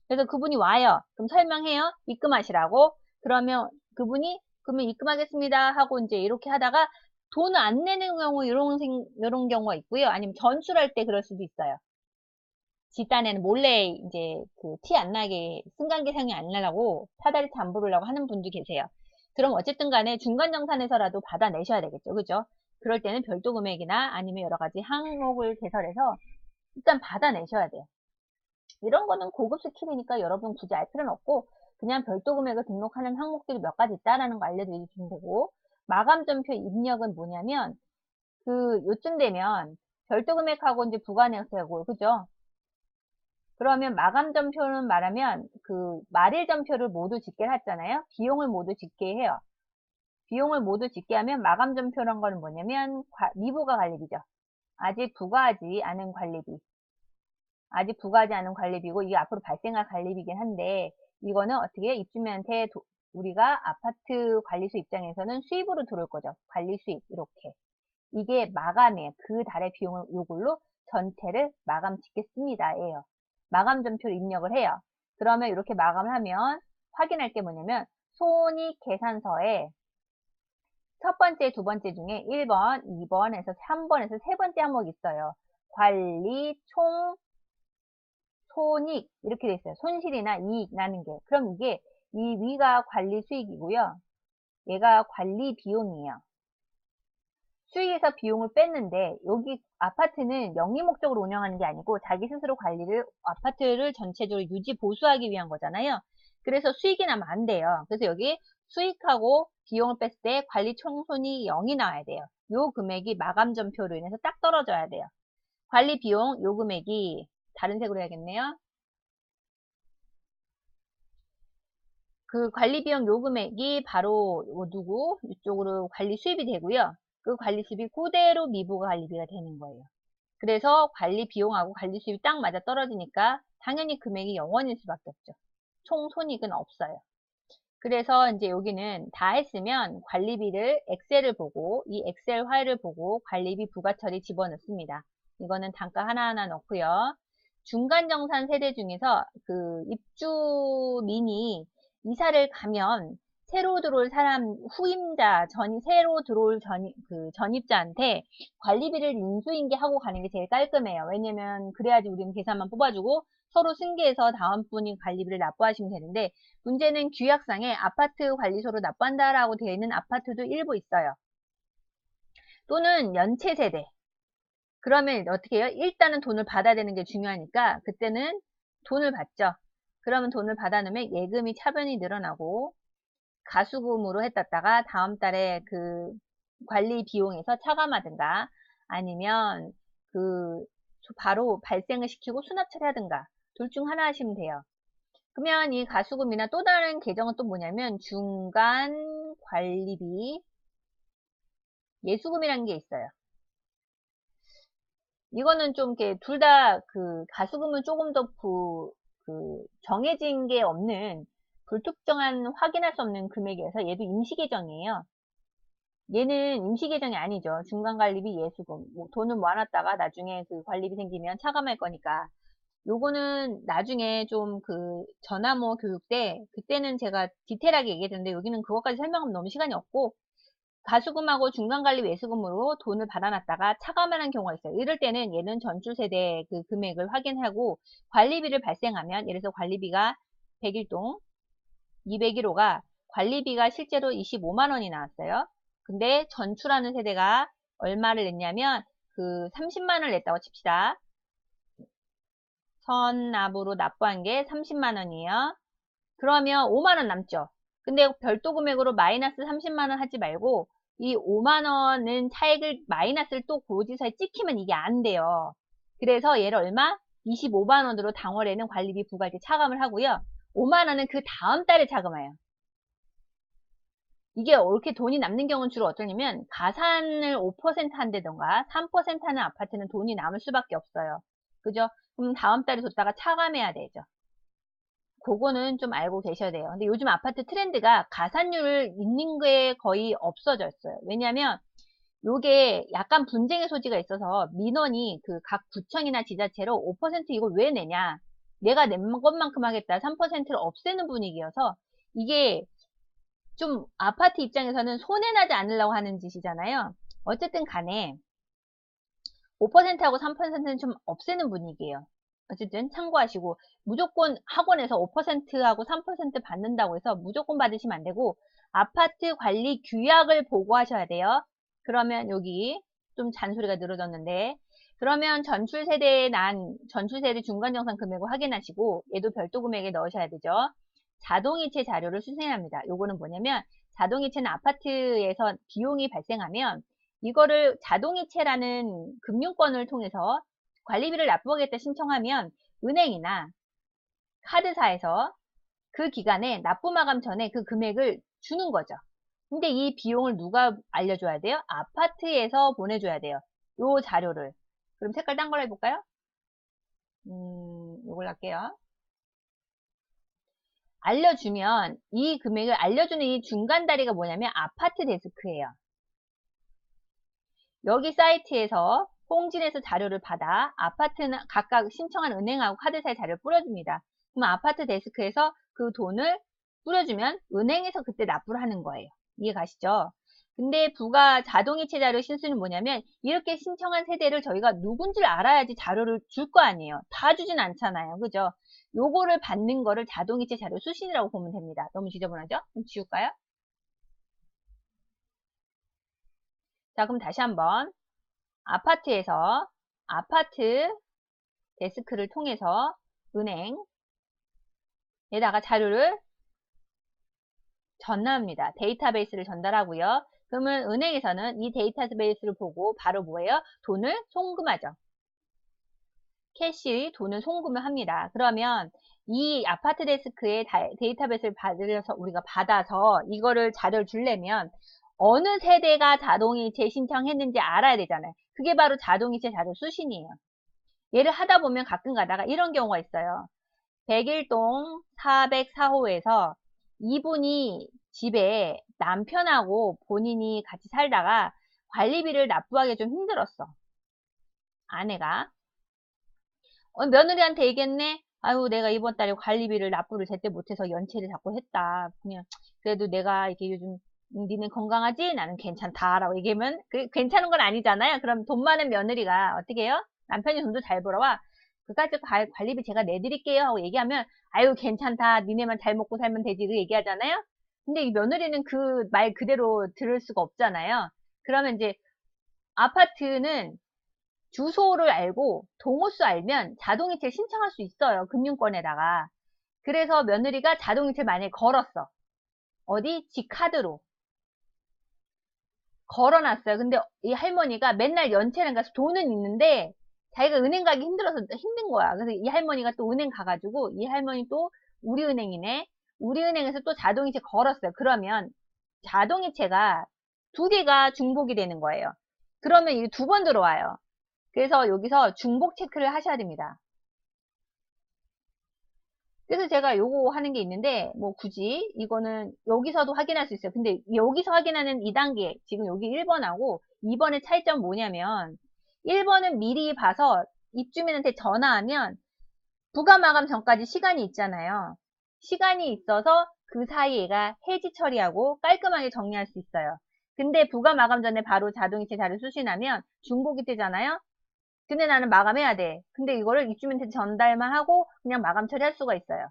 그래서 그분이 와요. 그럼 설명해요. 입금하시라고. 그러면 그분이 그러면 입금하겠습니다 하고 이제 이렇게 하다가 돈을 안 내는 경우 이런 경우가 있고요. 아니면 전출할 때 그럴 수도 있어요. 집단에는 몰래 이제 그 티 안 나게 승강기 사용이 안 나라고 사다리 안 부르려고 하는 분도 계세요. 그럼 어쨌든 간에 중간정산에서라도 받아내셔야 되겠죠. 그죠? 그럴 때는 별도 금액이나 아니면 여러 가지 항목을 개설해서 일단 받아내셔야 돼요. 이런 거는 고급 스킬이니까 여러분 굳이 알 필요는 없고 그냥 별도 금액을 등록하는 항목들이 몇 가지 있다라는 거 알려드리시면 되고 마감점표 입력은 뭐냐면 그 요쯤 되면 별도 금액하고 이제 부가내세고 그죠? 그러면 마감점표는 말하면 그 말일점표를 모두 집계를 했잖아요. 비용을 모두 집계해요. 비용을 모두 집계하면 마감점표란 거는 뭐냐면 미부가 관리비죠. 아직 부과하지 않은 관리비. 아직 부과하지 않은 관리비고 이게 앞으로 발생할 관리비긴 한데 이거는 어떻게 입주민한테 우리가 아파트 관리소 입장에서는 수입으로 들어올 거죠. 관리 수입 이렇게. 이게 마감이에요. 그 달의 비용을 요걸로 전체를 마감 짓겠습니다. 예요. 마감점표를 입력을 해요. 그러면 이렇게 마감을 하면 확인할 게 뭐냐면 손익계산서에 첫 번째, 두 번째 중에 1번, 2번에서 3번에서 세 번째 항목이 있어요. 관리, 총, 손익 이렇게 돼 있어요. 손실이나 이익 나는 게. 그럼 이게 이 위가 관리 수익이고요. 얘가 관리 비용이에요. 수익에서 비용을 뺐는데 여기 아파트는 영리 목적으로 운영하는 게 아니고 자기 스스로 관리를 아파트를 전체적으로 유지 보수하기 위한 거잖아요. 그래서 수익이 나면 안 돼요. 그래서 여기 수익하고 비용을 뺐을 때 관리 총손이 0이 나와야 돼요. 요 금액이 마감점표로 인해서 딱 떨어져야 돼요. 관리 비용 요 금액이 다른 색으로 해야겠네요. 그 관리 비용 요 금액이 바로 누구 이쪽으로 관리 수입이 되고요. 그 관리 수입이 그대로 미부가 관리비가 되는 거예요. 그래서 관리 비용하고 관리 수입이 딱 맞아 떨어지니까 당연히 금액이 0원일 수밖에 없죠. 총 손익은 없어요. 그래서 이제 여기는 다 했으면 관리비를 엑셀을 보고 이 엑셀 파일을 보고 관리비 부가처리 집어넣습니다. 이거는 단가 하나하나 넣고요. 중간정산 세대 중에서 그 입주민이 이사를 가면 새로 들어올 사람 후임자 새로 들어올 전입자한테 관리비를 인수인계하고 가는 게 제일 깔끔해요. 왜냐면 그래야지 우리는 계산만 뽑아주고 서로 승계해서 다음 분이 관리비를 납부하시면 되는데 문제는 규약상에 아파트 관리소로 납부한다라고 되어 있는 아파트도 일부 있어요. 또는 연체 세대. 그러면 어떻게 해요? 일단은 돈을 받아야 되는 게 중요하니까 그때는 돈을 받죠. 그러면 돈을 받아놓으면 예금이 차변이 늘어나고 가수금으로 했다가 다음 달에 그 관리 비용에서 차감하든가 아니면 그 바로 발생을 시키고 수납 처리하든가 둘 중 하나 하시면 돼요. 그러면 이 가수금이나 또 다른 계정은 또 뭐냐면 중간 관리비 예수금이라는 게 있어요. 이거는 좀 이렇게 둘 다 그 가수금은 조금 더 정해진 게 없는 불특정한 확인할 수 없는 금액이어서 얘도 임시계정이에요. 얘는 임시계정이 아니죠. 중간관리비 예수금. 뭐 돈은 모아놨다가 나중에 그 관리비 생기면 차감할 거니까. 요거는 나중에 좀 그 전화모 교육 때 그때는 제가 디테일하게 얘기했는데 여기는 그것까지 설명하면 너무 시간이 없고 가수금하고 중간관리 외수금으로 돈을 받아놨다가 차감하는 경우가 있어요. 이럴 때는 얘는 전출세대 그 금액을 확인하고 관리비를 발생하면 예를 들어서 관리비가 101동 201호가 관리비가 실제로 25만 원이 나왔어요. 근데 전출하는 세대가 얼마를 냈냐면 그 30만 원을 냈다고 칩시다. 선납으로 납부한 게 30만 원이에요. 그러면 5만원 남죠. 근데 별도 금액으로 마이너스 30만원 하지 말고 이 5만원은 차액을 마이너스를 또 고지서에 찍히면 이게 안 돼요. 그래서 얘를 얼마? 25만원으로 당월에는 관리비 부과할 때 차감을 하고요. 5만원은 그 다음 달에 차감해요. 이게 이렇게 돈이 남는 경우는 주로 어떠냐면 가산을 5% 한다던가 3% 하는 아파트는 돈이 남을 수밖에 없어요. 그죠? 그럼 다음 달에 줬다가 차감해야 되죠. 그거는 좀 알고 계셔야 돼요. 근데 요즘 아파트 트렌드가 가산율 있는 게 거의 없어졌어요. 왜냐하면 요게 약간 분쟁의 소지가 있어서 민원이 그 각 구청이나 지자체로 5% 이걸 왜 내냐, 내가 낸 것만큼 하겠다 3%를 없애는 분위기여서 이게 좀 아파트 입장에서는 손해나지 않으려고 하는 짓이잖아요. 어쨌든 간에 5%하고 3%는 좀 없애는 분위기예요. 어쨌든 참고하시고, 무조건 학원에서 5%하고 3% 받는다고 해서 무조건 받으시면 안 되고 아파트 관리 규약을 보고하셔야 돼요. 그러면 여기 좀 잔소리가 늘어졌는데, 그러면 전출세대 중간정산 금액을 확인하시고 얘도 별도 금액에 넣으셔야 되죠. 자동이체 자료를 수신해야 합니다. 요거는 뭐냐면 자동이체는 아파트에서 비용이 발생하면 이거를 자동이체라는 금융권을 통해서 관리비를 납부하겠다 신청하면 은행이나 카드사에서 그 기간에 납부 마감 전에 그 금액을 주는 거죠. 근데 이 비용을 누가 알려줘야 돼요? 아파트에서 보내줘야 돼요. 요 자료를. 그럼 색깔 딴 걸로 해볼까요? 요걸 할게요. 알려주면 이 금액을 알려주는 이 중간 다리가 뭐냐면 아파트 데스크예요. 여기 사이트에서 홍진에서 자료를 받아 아파트는 각각 신청한 은행하고 카드사에 자료를 뿌려줍니다. 그럼 아파트 데스크에서 그 돈을 뿌려주면 은행에서 그때 납부를 하는 거예요. 이해 가시죠? 근데 부가 자동이체 자료 신수는 뭐냐면 이렇게 신청한 세대를 저희가 누군지를 알아야지 자료를 줄 거 아니에요. 다 주진 않잖아요. 그죠? 요거를 받는 거를 자동이체 자료 수신이라고 보면 됩니다. 너무 지저분하죠? 그럼 지울까요? 자, 그럼 다시 한번 아파트에서 아파트 데스크를 통해서 은행에다가 자료를 전달합니다. 데이터베이스를 전달하고요. 그러면 은행에서는 이 데이터베이스를 보고 바로 뭐예요? 돈을 송금하죠. 캐시 돈을 송금을 합니다. 그러면 이 아파트 데스크의 데이터베이스를 우리가 받아서 이거를 자료를 주려면 어느 세대가 자동이체 신청했는지 알아야 되잖아요. 그게 바로 자동이체 자료 수신이에요. 얘를 하다 보면 가끔 가다가 이런 경우가 있어요. 101동 404호에서 이분이 집에 남편하고 본인이 같이 살다가 관리비를 납부하기 좀 힘들었어. 아내가. 며느리한테 얘기했네. 아유, 내가 이번 달에 관리비를 납부를 제때 못해서 연체를 자꾸 했다. 그냥 그래도 내가 이게 요즘 니는 건강하지? 나는 괜찮다라고 얘기하면 괜찮은 건 아니잖아요. 그럼 돈 많은 며느리가 어떻게 해요? 남편이 돈도 잘 벌어와. 그까지 관리비 제가 내드릴게요 하고 얘기하면 아유 괜찮다. 니네만 잘 먹고 살면 되지. 그 얘기하잖아요. 근데 이 며느리는 그 말 그대로 들을 수가 없잖아요. 그러면 이제 아파트는 주소를 알고 동호수 알면 자동이체를 신청할 수 있어요. 금융권에다가. 그래서 며느리가 자동이체를 만약에 걸었어. 어디? 지 카드로. 걸어놨어요. 근데 이 할머니가 맨날 연체를 가서 돈은 있는데 자기가 은행 가기 힘들어서 힘든 거야. 그래서 이 할머니가 또 은행 가가지고 이 할머니 또 우리은행이네. 우리은행에서 또 자동이체 걸었어요. 그러면 자동이체가 두 개가 중복이 되는 거예요. 그러면 이게 두 번 들어와요. 그래서 여기서 중복 체크를 하셔야 됩니다. 그래서 제가 요거 하는 게 있는데 뭐 굳이 이거는 여기서도 확인할 수 있어요. 근데 여기서 확인하는 2단계 지금 여기 1번하고 2번의 차이점 뭐냐면 1번은 미리 봐서 입주민한테 전화하면 부가 마감 전까지 시간이 있잖아요. 시간이 있어서 그 사이에 얘가 해지 처리하고 깔끔하게 정리할 수 있어요. 근데 부가 마감 전에 바로 자동이체 자료 수신하면 중복이 되잖아요. 근데 나는 마감해야 돼. 근데 이거를 입주민한테 전달만 하고 그냥 마감 처리할 수가 있어요.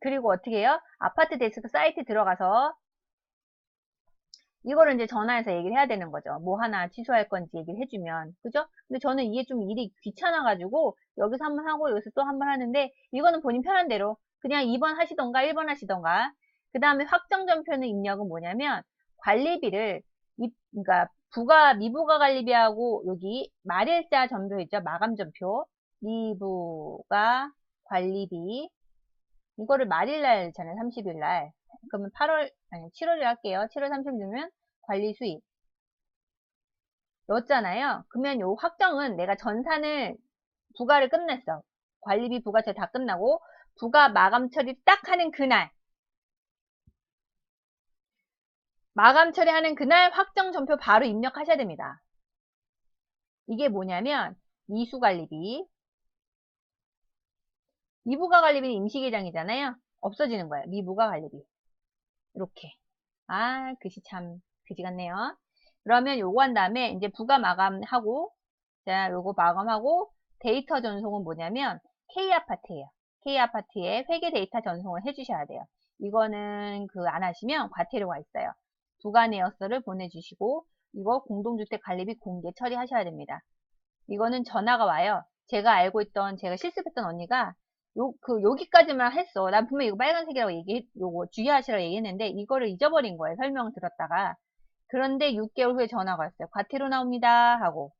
그리고 어떻게 해요? 아파트 데스크 사이트 들어가서 이거를 이제 전화해서 얘기를 해야 되는 거죠. 뭐 하나 취소할 건지 얘기를 해주면. 그죠? 근데 저는 이게 좀 일이 귀찮아가지고 여기서 한번 하고 여기서 또 한번 하는데 이거는 본인 편한 대로 그냥 2번 하시던가 1번 하시던가. 그 다음에 확정전표는 입력은 뭐냐면 관리비를 그러니까 미부가 관리비하고 여기 말일자 전표 있죠. 마감전표. 미부가 관리비. 이거를 말일날잖아요. 30일날. 그러면 7월에 할게요. 7월 30일이면 관리 수입. 였잖아요. 그러면 요 확정은 내가 전산을 부가를 끝냈어. 관리비 부가처리 다 끝나고 부가 마감 처리 딱 하는 그날 마감 처리하는 그날 확정 전표 바로 입력하셔야 됩니다. 이게 뭐냐면 이수관리비 미부가 관리비는 임시계정이잖아요. 없어지는 거예요. 미부가 관리비 이렇게 글씨 참 그지 같네요. 그러면 요거 한 다음에 이제 부가 마감하고 자 요거 마감하고 데이터 전송은 뭐냐면 K아파트예요. K아파트에 회계 데이터 전송을 해주셔야 돼요. 이거는 안 하시면 과태료가 있어요. 부가 내역서를 보내주시고 이거 공동주택 관리비 공개 처리하셔야 됩니다. 이거는 전화가 와요. 제가 알고 있던 제가 실습했던 언니가 여기까지만 했어. 난 분명히 이거 빨간색이라고 요거 주의하시라고 얘기했는데 이거를 잊어버린 거예요. 설명 들었다가. 그런데 6개월 후에 전화가 왔어요. 과태료 나옵니다 하고.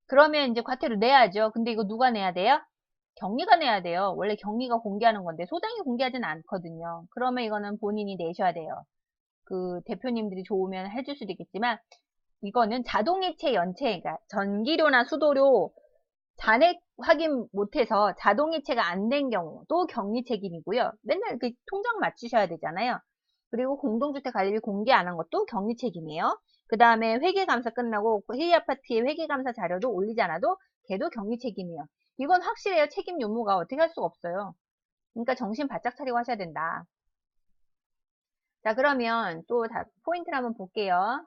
그러면 이제 과태료 내야죠. 근데 이거 누가 내야 돼요? 경리가 내야 돼요. 원래 경리가 공개하는 건데 소장이 공개하지는 않거든요. 그러면 이거는 본인이 내셔야 돼요. 대표님들이 좋으면 해줄 수도 있겠지만 이거는 자동이체 연체, 그러니까 전기료나 수도료 잔액 확인 못해서 자동이체가 안 된 경우 또 격리 책임이고요. 맨날 통장 맞추셔야 되잖아요. 그리고 공동주택 관리비 공개 안 한 것도 격리 책임이에요. 그 다음에 회계감사 끝나고 회의아파트에 회계감사 자료도 올리지 않아도 걔도 격리 책임이에요. 이건 확실해요. 책임 요무가 어떻게 할 수가 없어요. 그러니까 정신 바짝 차리고 하셔야 된다. 자, 그러면 또 포인트를 한번 볼게요.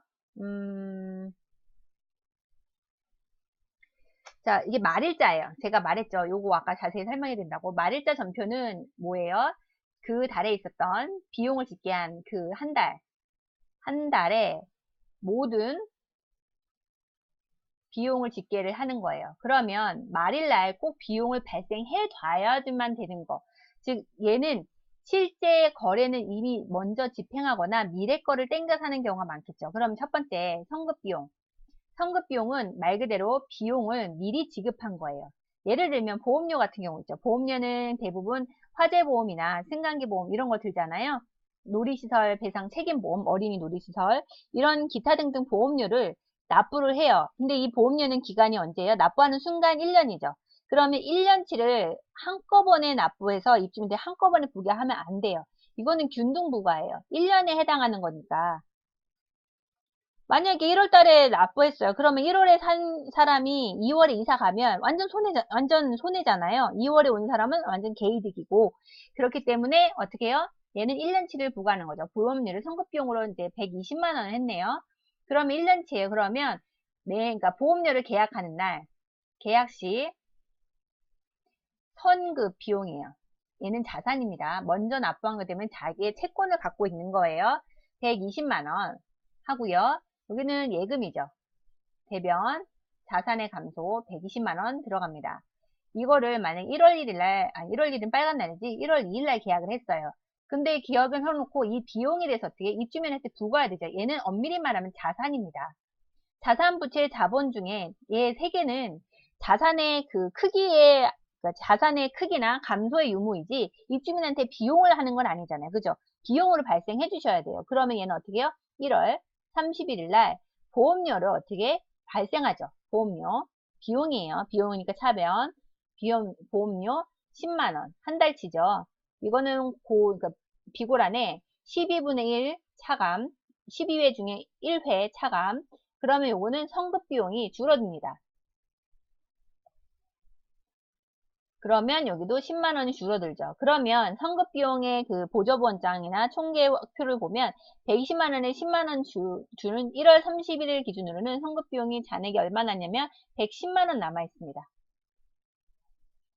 자, 이게 말일자예요. 제가 말했죠. 요거 아까 자세히 설명해야 된다고. 말일자 전표는 뭐예요? 그 달에 있었던 비용을 짓게 한 한 달에 모든 비용을 집계를 하는 거예요. 그러면 말일날 꼭 비용을 발생해 둬야지만 되는 거. 즉 얘는 실제 거래는 이미 먼저 집행하거나 미래 거를 땡겨 사는 경우가 많겠죠. 그럼 첫 번째 성급비용. 성급비용은 말 그대로 비용을 미리 지급한 거예요. 예를 들면 보험료 같은 경우 있죠. 보험료는 대부분 화재보험이나 승강기보험 이런 거 들잖아요. 놀이시설 배상 책임보험, 어린이 놀이시설 이런 기타 등등 보험료를 납부를 해요. 근데 이 보험료는 기간이 언제예요? 납부하는 순간 1년이죠. 그러면 1년치를 한꺼번에 납부해서 입주민들 한꺼번에 부과하면 안 돼요. 이거는 균등부과예요. 1년에 해당하는 거니까. 만약에 1월 달에 납부했어요. 그러면 1월에 산 사람이 2월에 이사 가면 완전 손해잖아요. 2월에 온 사람은 완전 개이득이고. 그렇기 때문에 어떻게 해요? 얘는 1년치를 부과하는 거죠. 보험료를 성급비용으로 이제 120만 원을 했네요. 그러면 1년치예요. 그러면 그러니까 보험료를 계약하는 날, 계약 시 선급 비용이에요. 얘는 자산입니다. 먼저 납부한 거 되면 자기의 채권을 갖고 있는 거예요. 120만 원 하고요. 여기는 예금이죠. 대변, 자산의 감소 120만 원 들어갑니다. 이거를 만약 1월 1일 날, 1월 1일은 빨간 날이지 1월 2일 날 계약을 했어요. 근데 기업을 해놓고 이 비용에 대해서 어떻게 입주민한테 부과해야 되죠. 얘는 엄밀히 말하면 자산입니다. 자산 부채 자본 중에 얘 세 개는 자산의 크기의 그러니까 자산의 크기나 감소의 유무이지 입주민한테 비용을 하는 건 아니잖아요. 그죠? 비용으로 발생해 주셔야 돼요. 그러면 얘는 어떻게 해요? 1월 31일 날 보험료를 어떻게 발생하죠? 보험료 비용이에요. 비용이니까 차변 보험료 10만 원 한 달치죠. 이거는 그러니까 비고란에 12분의 1 차감 12회 중에 1회 차감 그러면 요거는 성급 비용이 줄어듭니다. 그러면 여기도 10만 원이 줄어들죠. 그러면 성급 비용의 보조본장이나 총계표를 보면 120만 원에 10만 원 주는 1월 31일 기준으로는 성급 비용이 잔액이 얼마나 났냐면 110만 원 남아 있습니다.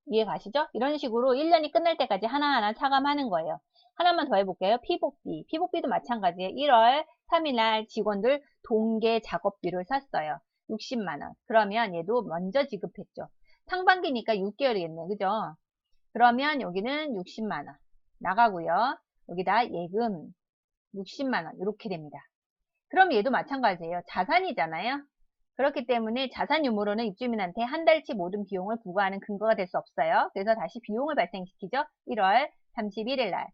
이해 가시죠? 이런 식으로 1년이 끝날 때까지 하나하나 차감하는 거예요. 하나만 더 해볼게요. 피복비. 피복비도 마찬가지예요. 1월 3일 날 직원들 동계 작업비를 샀어요. 60만 원. 그러면 얘도 먼저 지급했죠. 상반기니까 6개월이겠네. 그죠? 그러면 여기는 60만원 나가고요. 여기다 예금 60만원 이렇게 됩니다. 그럼 얘도 마찬가지예요. 자산이잖아요. 그렇기 때문에 자산 유무로는 입주민한테 한 달치 모든 비용을 부과하는 근거가 될 수 없어요. 그래서 다시 비용을 발생시키죠. 1월 31일 날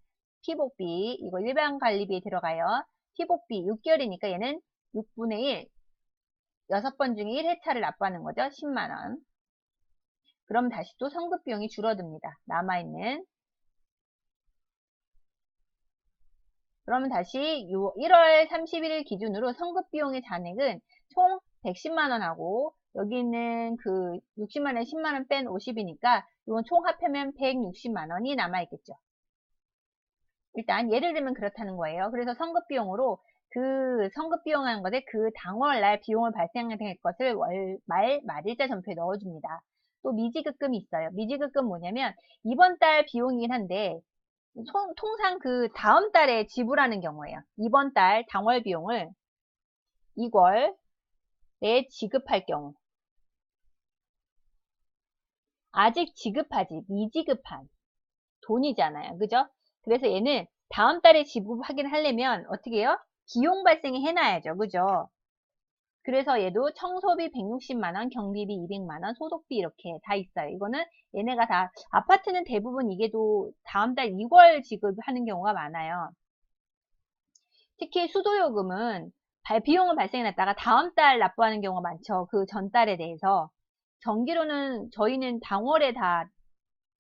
피복비 이거 일반 관리비에 들어가요. 피복비 6개월이니까 얘는 6분의 1 6번 중에 1회차를 납부하는 거죠. 10만원. 그럼 다시 또 성급 비용이 줄어듭니다. 남아있는. 그러면 다시 1월 31일 기준으로 성급 비용의 잔액은 총 110만원하고 여기 있는 그 60만원에 10만원 뺀 50이니까 이건 총 합하면 160만원이 남아있겠죠. 일단 예를 들면 그렇다는 거예요. 그래서 성급 비용으로 그 성급 비용하는 것에 그 당월날 비용을 발생할 것을 말일자 전표에 넣어줍니다. 또 미지급금이 있어요. 미지급금 뭐냐면 이번 달 비용이긴 한데 통상 그 다음 달에 지불하는 경우에요. 이번 달 당월 비용을 2월에 지급할 경우 아직 지급하지 미지급한 돈이잖아요. 그죠? 그래서 얘는 다음 달에 지급하긴 하려면 어떻게 해요? 비용 발생을 해놔야죠. 그죠? 그래서 얘도 청소비 160만원, 경비비 200만원, 소독비 이렇게 다 있어요. 이거는 얘네가 다 아파트는 대부분 이게도 다음 달 2월 지급하는 경우가 많아요. 특히 수도요금은 비용을 발생해놨다가 다음 달 납부하는 경우가 많죠. 그 전달에 대해서. 전기료는 저희는 당월에 다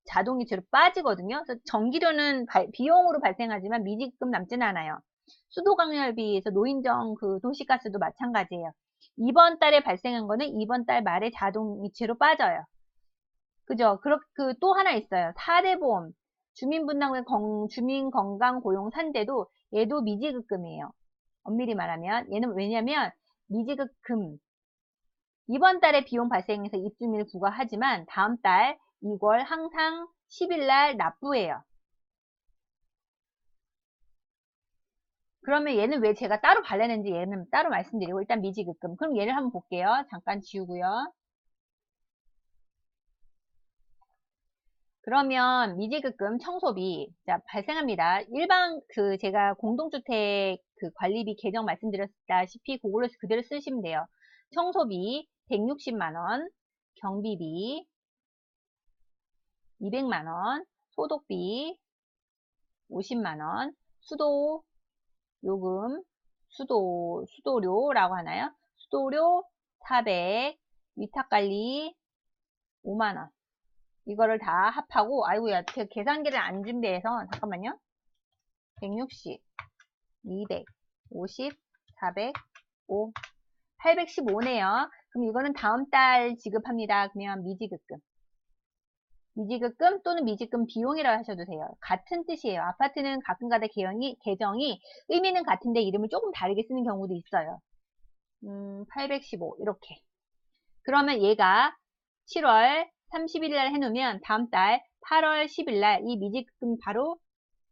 자동이체로 빠지거든요. 그래서 전기료는 비용으로 발생하지만 미지급 남지는 않아요. 수도광열비에서 노인정 그 도시가스도 마찬가지예요. 이번 달에 발생한 거는 이번 달 말에 자동이체로 빠져요. 그죠? 또 하나 있어요. 4대 보험, 주민분담금, 주민건강고용산재도 얘도 미지급금이에요. 엄밀히 말하면 얘는 왜냐면 미지급금 이번 달에 비용 발생해서 입주민을 부과하지만 다음 달 이걸 항상 10일 날 납부해요. 그러면 얘는 왜 제가 따로 발랐는지 얘는 따로 말씀드리고 일단 미지급금. 그럼 얘를 한번 볼게요. 잠깐 지우고요. 그러면 미지급금 청소비 자 발생합니다. 일반 그 제가 공동주택 그 관리비 계정 말씀드렸다시피 그걸로 그대로 쓰시면 돼요. 청소비 160만원, 경비비 200만원, 소독비 50만원, 수도 요금, 수도료라고 하나요? 수도료 400, 위탁관리 5만원. 이거를 다 합하고, 아이고야, 제가 계산기를 안 준비해서, 잠깐만요. 160, 200, 50, 400, 5, 815네요. 그럼 이거는 다음 달 지급합니다. 그러면 미지급금. 미지급금 또는 미지급 비용이라고 하셔도 돼요. 같은 뜻이에요. 아파트는 가끔가다 계정이 의미는 같은데 이름을 조금 다르게 쓰는 경우도 있어요. 815 이렇게. 그러면 얘가 7월 31일 날 해놓으면 다음 달 8월 10일 날 이 미지급 바로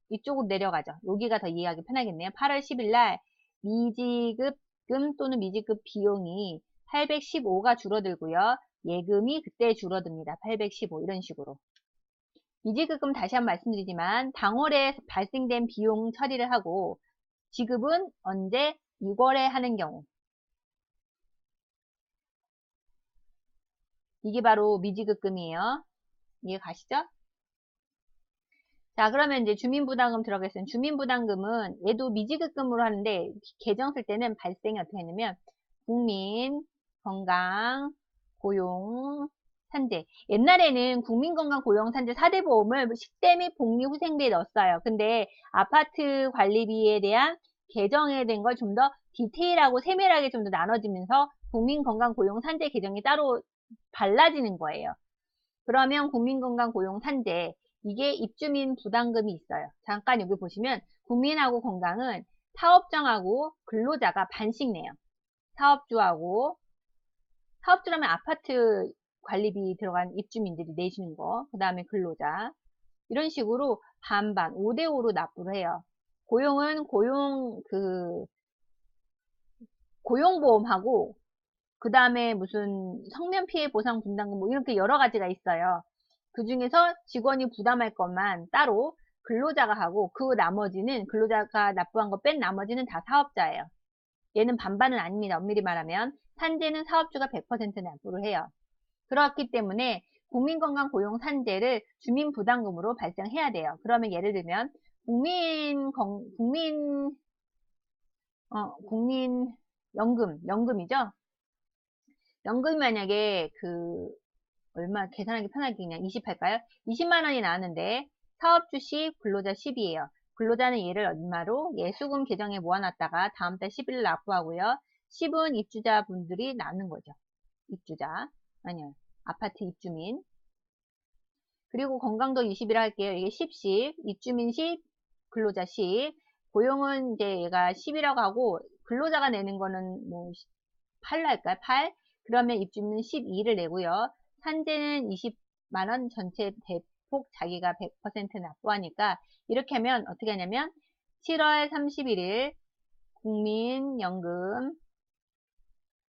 이쪽으로 내려가죠. 여기가 더 이해하기 편하겠네요. 8월 10일 날 미지급금 또는 미지급 비용이 815가 줄어들고요. 예금이 그때 줄어듭니다. 815 이런 식으로. 미지급금 다시 한번 말씀드리지만 당월에 발생된 비용 처리를 하고 지급은 언제 6월에 하는 경우 이게 바로 미지급금이에요. 이해 가시죠? 자, 그러면 이제 주민부담금 들어가겠습니다. 주민부담금은 얘도 미지급금으로 하는데 계정 쓸 때는 발생이 어떻게 하냐면 국민, 건강, 고용, 산재. 옛날에는 국민건강, 고용, 산재 4대 보험을 식대 및 복리 후생비에 넣었어요. 근데 아파트 관리비에 대한 계정에 된 걸 좀 더 디테일하고 세밀하게 좀 더 나눠지면서 국민건강, 고용, 산재 계정이 따로 발라지는 거예요. 그러면 국민건강, 고용, 산재 이게 입주민 부담금이 있어요. 잠깐 여기 보시면 국민하고 건강은 사업장하고 근로자가 반씩 내요. 사업주라면 아파트 관리비 들어간 입주민들이 내시는 거, 그 다음에 근로자 이런 식으로 반반 5대5로 납부를 해요. 고용은 고용보험하고 그 다음에 무슨 성면피해 보상 분담금 뭐 이렇게 여러 가지가 있어요. 그 중에서 직원이 부담할 것만 따로 근로자가 하고 그 나머지는 근로자가 납부한 거 뺀 나머지는 다 사업자예요. 얘는 반반은 아닙니다. 엄밀히 말하면 산재는 사업주가 100% 납부를 해요. 그렇기 때문에 국민건강고용산재를 주민부담금으로 발생해야 돼요. 그러면 예를 들면 국민연금이죠. 연금이 만약에 얼마 계산하기 편하게 그냥 20 할까요? 20만 원이 나왔는데 사업주 10, 근로자 10이에요. 근로자는 얘를 얼마로? 예수금 계정에 모아놨다가 다음 달 10일 납부하고요. 10은 입주자분들이 나는 거죠. 입주자. 아니요. 아파트 입주민. 그리고 건강도 20이라 할게요. 이게 10씩, 입주민 10, 근로자 10. 고용은 이제 얘가 10이라고 하고 근로자가 내는 거는 뭐 8로 할까요? 8. 그러면 입주민은 12를 내고요. 산재는 20만 원 전체 대폭 자기가 100% 납부하니까 이렇게 하면 어떻게 하냐면 7월 31일 국민연금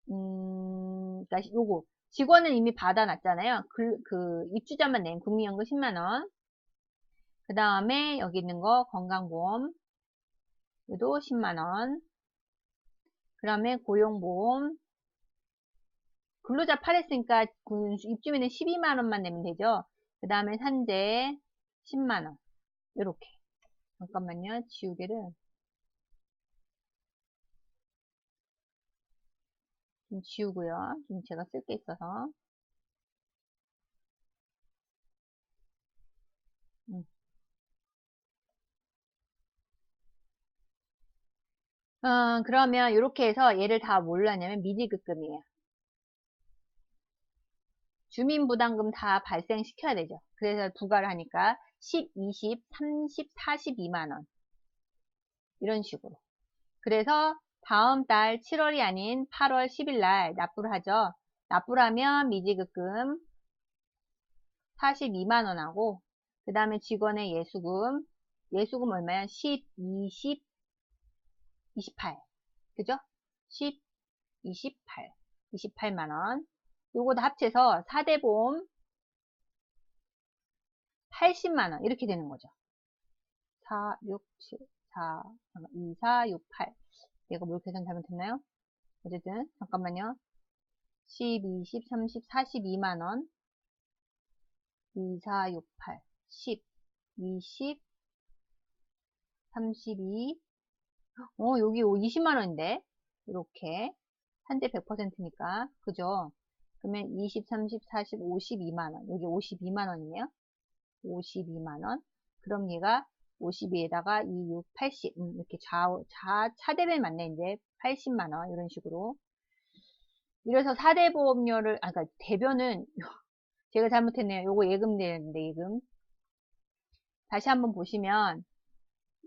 그러니까 요거 직원은 이미 받아놨잖아요. 입주자만 낸 국민연금 10만 원. 그 다음에 여기 있는 거 건강보험 도 10만 원. 그 다음에 고용보험 근로자 8했으니까 입주민은 12만 원만 내면 되죠. 그 다음에 산재 10만 원. 이렇게. 잠깐만요. 지우개를 좀 지우고요. 좀 제가 쓸 게 있어서. 그러면 이렇게 해서 얘를 다 뭘로 하냐면 미지급금이에요. 주민부담금 다 발생시켜야 되죠. 그래서 부과를 하니까 10, 20, 30, 42만 원. 이런 식으로. 그래서 다음 달 7월이 아닌 8월 10일 날 납부를 하죠. 납부를 하면 미지급금 42만 원하고 그 다음에 직원의 예수금 얼마야? 10, 20, 28. 그죠? 10, 28. 28만 원. 요거 다 합쳐서 4대 보험 80만 원 이렇게 되는 거죠. 4, 6, 7, 4, 2, 4, 6, 8. 얘가 뭘 계산 잘못했나요? 어쨌든 잠깐만요. 10, 20, 30, 42만 원. 2, 4, 6, 8, 10, 20, 32. 여기 20만 원인데. 이렇게. 산재 100%니까. 그죠? 그러면 20, 30, 40, 52만 원. 여기 52만 원이네요. 52만 원. 그럼 얘가 52에다가 2, 6, 80. 이렇게 차대별 맞네, 이제. 80만 원. 이런 식으로. 이래서 4대 보험료를, 그러니까 대변은, 제가 잘못했네요. 요거 예금 내는데, 예금. 다시 한번 보시면,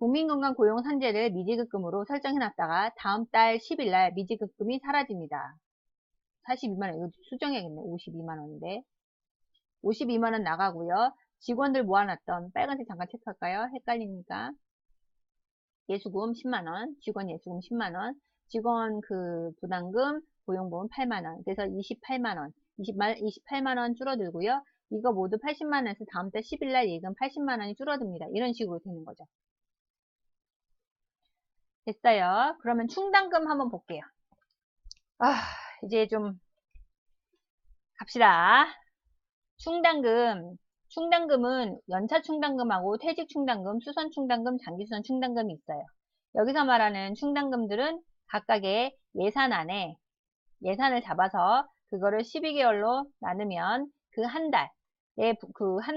국민건강고용산재를 미지급금으로 설정해놨다가 다음 달 10일 날 미지급금이 사라집니다. 42만 원, 이거 수정해야겠네. 52만 원인데. 52만 원 나가고요. 직원들 모아놨던 빨간색 잠깐 체크할까요? 헷갈리니까. 예수금 10만 원, 직원 예수금 10만 원, 직원 부담금, 고용보험 8만 원. 그래서 28만 원, 28만 원 줄어들고요. 이거 모두 80만 원에서 다음 달 10일 날 예금 80만 원이 줄어듭니다. 이런 식으로 되는 거죠. 됐어요. 그러면 충당금 한번 볼게요. 이제 좀 갑시다. 충당금은 연차 충당금하고 퇴직 충당금, 수선 충당금, 장기 수선 충당금이 있어요. 여기서 말하는 충당금들은 각각의 예산안에 예산을 잡아서 그거를 12개월로 나누면 그 한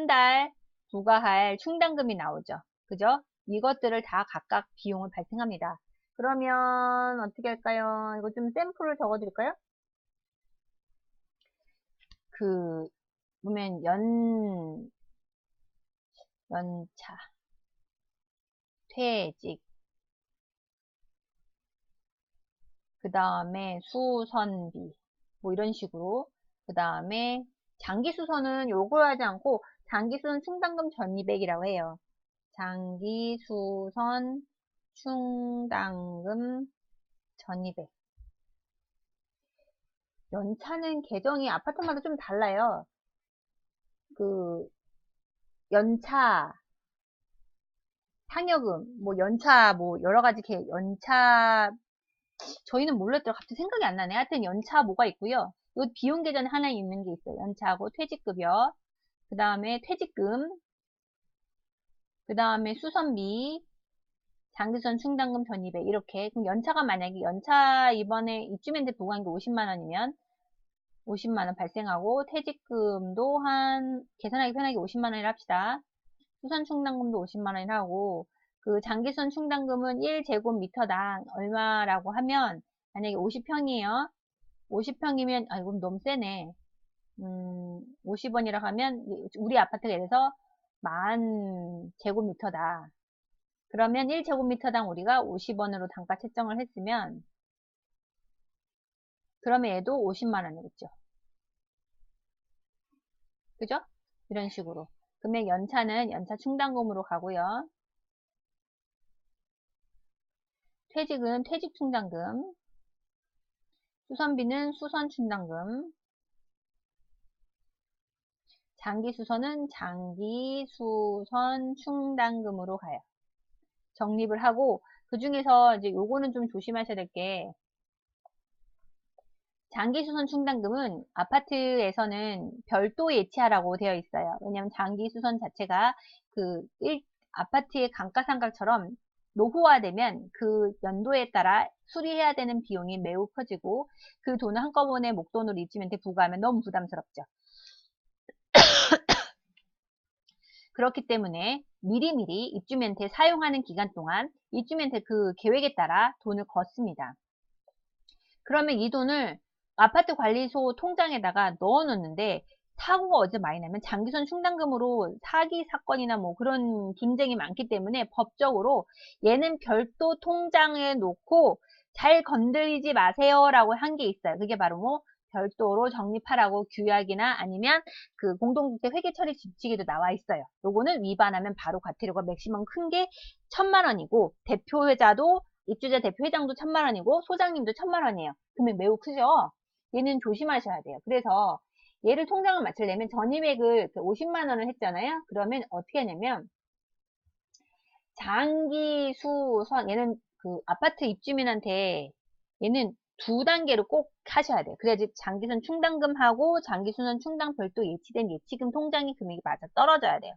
달 부과할 충당금이 나오죠. 그죠? 이것들을 다 각각 비용을 발생합니다. 그러면 어떻게 할까요? 이거 좀 샘플을 적어드릴까요? 보면 연차, 퇴직, 그 다음에 수선비, 뭐 이런 식으로. 그 다음에 장기수선은 요걸 하지 않고 장기수선 충당금 전입액이라고 해요. 장기수선 충당금 전입액. 연차는 계정이 아파트마다 좀 달라요. 연차, 상여금, 뭐 연차, 뭐 여러 가지 연차, 저희는 몰랐더라. 갑자기 생각이 안 나네. 하여튼 연차 뭐가 있고요. 이 비용 계전에 하나 있는 게 있어요. 연차하고 퇴직급여, 그 다음에 퇴직금, 그 다음에 수선비, 장기수선 충당금 전입액 이렇게. 그럼 연차가 만약에 연차 이번에 이쯤인데 부과한 게 50만 원이면 50만 원 발생하고 퇴직금도 한 계산하기 편하게 50만 원이라 합시다. 수선 충당금도 50만 원이라 하고 그 장기수선 충당금은 1제곱미터당 얼마라고 하면 만약에 50평이에요. 50평이면 아 이건 너무 세네. 50원이라고 하면 우리 아파트가 예를 들어서 10,000제곱미터다. 그러면 1제곱미터당 우리가 50원으로 단가 책정을 했으면 그러면 얘도 50만 원이겠죠. 그죠? 이런 식으로. 그러면 연차는 연차 충당금으로 가고요. 퇴직은 퇴직 충당금. 수선비는 수선 충당금. 장기 수선은 장기 수선 충당금으로 가요. 적립을 하고 그 중에서 이제 요거는 좀 조심하셔야 될 게 장기수선 충당금은 아파트에서는 별도 예치하라고 되어 있어요. 왜냐하면 장기수선 자체가 아파트의 감가상각처럼 노후화되면 그 연도에 따라 수리해야 되는 비용이 매우 커지고 그 돈을 한꺼번에 목돈으로 입주민한테 부과하면 너무 부담스럽죠. 그렇기 때문에 미리미리 입주민한테 사용하는 기간 동안 입주민한테 그 계획에 따라 돈을 걷습니다. 그러면 이 돈을 아파트 관리소 통장에다가 넣어 놓는데 사고가 어제 많이 나면 장기선 충당금으로 사기 사건이나 뭐 그런 분쟁이 많기 때문에 법적으로 얘는 별도 통장에 놓고 잘 건드리지 마세요 라고 한 게 있어요. 그게 바로 뭐 별도로 적립하라고 규약이나 아니면 그 공동주택 회계 처리 규칙에도 나와 있어요. 요거는 위반하면 바로 과태료가 맥시멈 큰 게 1,000만 원이고 대표회장도 입주자 대표회장도 1,000만 원이고 소장님도 1,000만 원이에요. 금액 매우 크죠? 얘는 조심하셔야 돼요. 그래서 얘를 통장을 맞추려면 전입액을 50만 원을 했잖아요. 그러면 어떻게 하냐면 장기수선 얘는 그 아파트 입주민한테 얘는 두 단계로 꼭 하셔야 돼요. 그래야지 장기선 충당금하고 장기수선 충당 별도 예치된 예치금 통장의 금액이 맞아 떨어져야 돼요.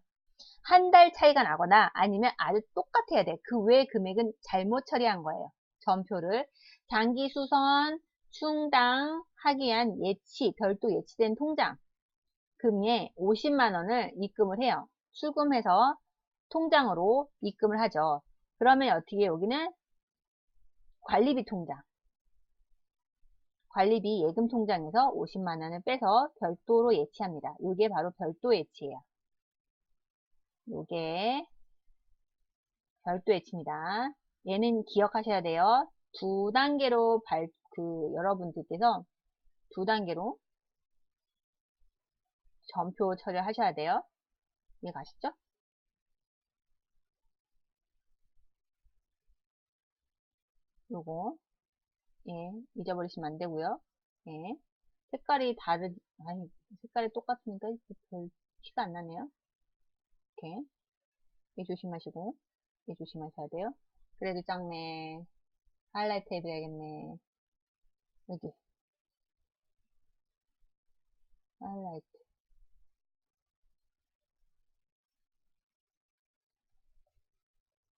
한 달 차이가 나거나 아니면 아주 똑같아야 돼. 그 외 금액은 잘못 처리한 거예요. 전표를 장기수선 충당하기 위한 예치, 별도 예치된 통장 금에 50만 원을 입금을 해요. 출금해서 통장으로 입금을 하죠. 그러면 어떻게 여기는 관리비 통장, 관리비 예금 통장에서 50만 원을 빼서 별도로 예치합니다. 이게 바로 별도 예치예요. 이게 별도 예치입니다. 얘는 기억하셔야 돼요. 두 단계로 여러분들께서 두 단계로 전표 처리하셔야 돼요. 이해가시죠? 요거, 예, 잊어버리시면 안 되고요. 예, 아니, 색깔이 똑같으니까 별 티가 안 나네요. 이렇게, 이 조심하시고, 이 조심하셔야 돼요. 그래도 작네. 하이라이트 해드려야겠네. 여기, 하이라이트.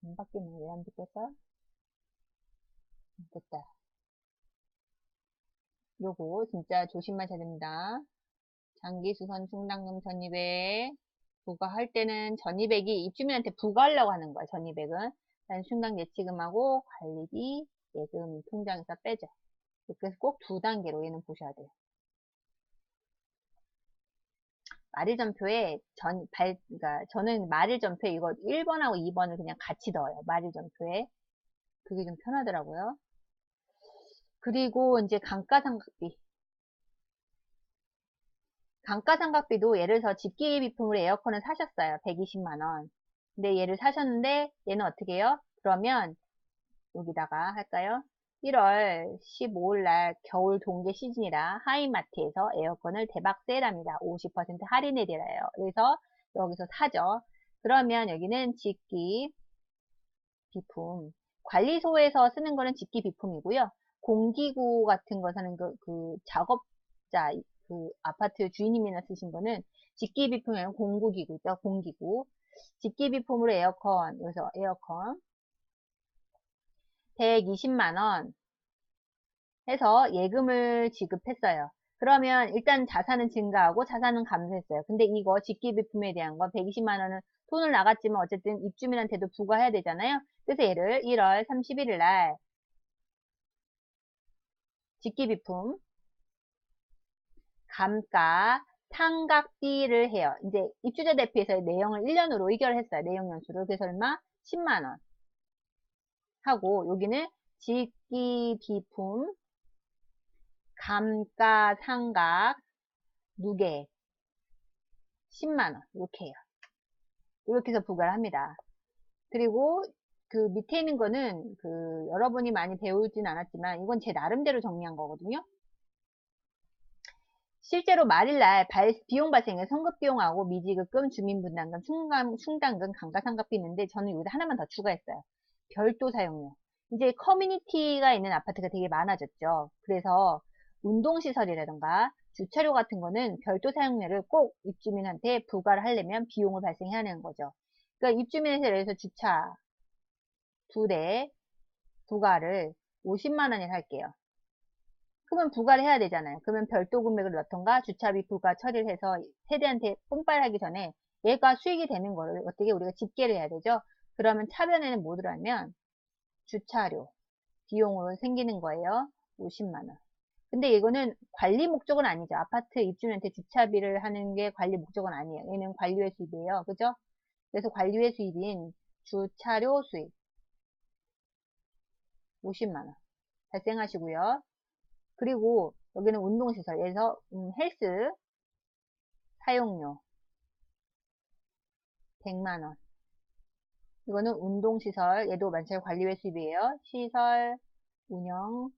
안 바뀌네. 왜 안 바뀌었어? 됐다. 요거 진짜 조심하셔야 됩니다. 장기수선 충당금 전입액 부과할 때는 전입액이 입주민한테 부과하려고 하는 거예요. 전입액은 충당 예치금하고 관리비 예금 통장에서 빼죠. 그래서 꼭 두 단계로 얘는 보셔야 돼요. 말일전표에 그러니까 저는 말일전표에 이거 1번하고 2번을 그냥 같이 넣어요. 말일전표에. 그게 좀 편하더라고요. 그리고 이제 감가상각비. 감가상각비도 예를 들어서 집기비품으로 에어컨을 사셨어요. 120만원. 근데 얘를 사셨는데 얘는 어떻게 해요? 그러면 여기다가 할까요? 1월 15일 날 겨울 동계 시즌이라 하이마트에서 에어컨을 대박 세일합니다. 50% 할인해 드려요. 그래서 여기서 사죠. 그러면 여기는 직기 비품. 관리소에서 쓰는 거는 직기 비품이고요. 공기구 같은 거 사는 그 작업자, 그 아파트 주인님이나 쓰신 거는 직기 비품이면 공구기구죠. 공기구. 직기 비품으로 에어컨, 여기서 에어컨 120만원 해서 예금을 지급했어요. 그러면 일단 자산은 증가하고 자산은 감소했어요. 근데 이거 직기 비품에 대한 건 120만원은 돈을 나갔지만 어쨌든 입주민한테도 부과해야 되잖아요. 그래서 얘를 1월 31일 날 직기 비품 감가 상각비를 해요. 이제 입주자 대피해서의 내용을 1년으로 의결했어요. 내용 연수를. 그래서 얼마? 10만원 하고 여기는 직기 비품 감가상각 누계 10만원 이렇게 해요. 이렇게 해서 부과를 합니다. 그리고 그 밑에 있는 거는 그 여러분이 많이 배우진 않았지만 이건 제 나름대로 정리한 거거든요. 실제로 말일날 비용 발생의 성급비용하고 미지급금, 주민분담금, 충당금, 감가상각비 있는데 저는 여기다 하나만 더 추가했어요. 별도 사용료. 이제 커뮤니티가 있는 아파트가 되게 많아졌죠. 그래서 운동시설이라던가 주차료 같은 거는 별도 사용료를 꼭 입주민한테 부과를 하려면 비용을 발생해야 하는 거죠. 그러니까 입주민에서 예를 들어서 주차 2대 부과를 50만원에 할게요. 그러면 부과를 해야 되잖아요. 그러면 별도 금액을 넣던가 주차비 부과 처리를 해서 세대한테 뿜빨하기 전에 얘가 수익이 되는 거를 어떻게 우리가 집계를 해야 되죠. 그러면 차변에는 뭐 들어가면 주차료 비용으로 생기는 거예요. 50만원. 근데 이거는 관리 목적은 아니죠. 아파트 입주민한테 주차비를 하는 게 관리 목적은 아니에요. 얘는 관리회 수입이에요. 그죠? 그래서 관리회 수입인 주차료 수입 50만원 발생하시고요. 그리고 여기는 운동시설에서 헬스 사용료 100만원. 이거는 운동시설, 얘도 마찬가지로 관리회 수입이에요. 시설, 운영,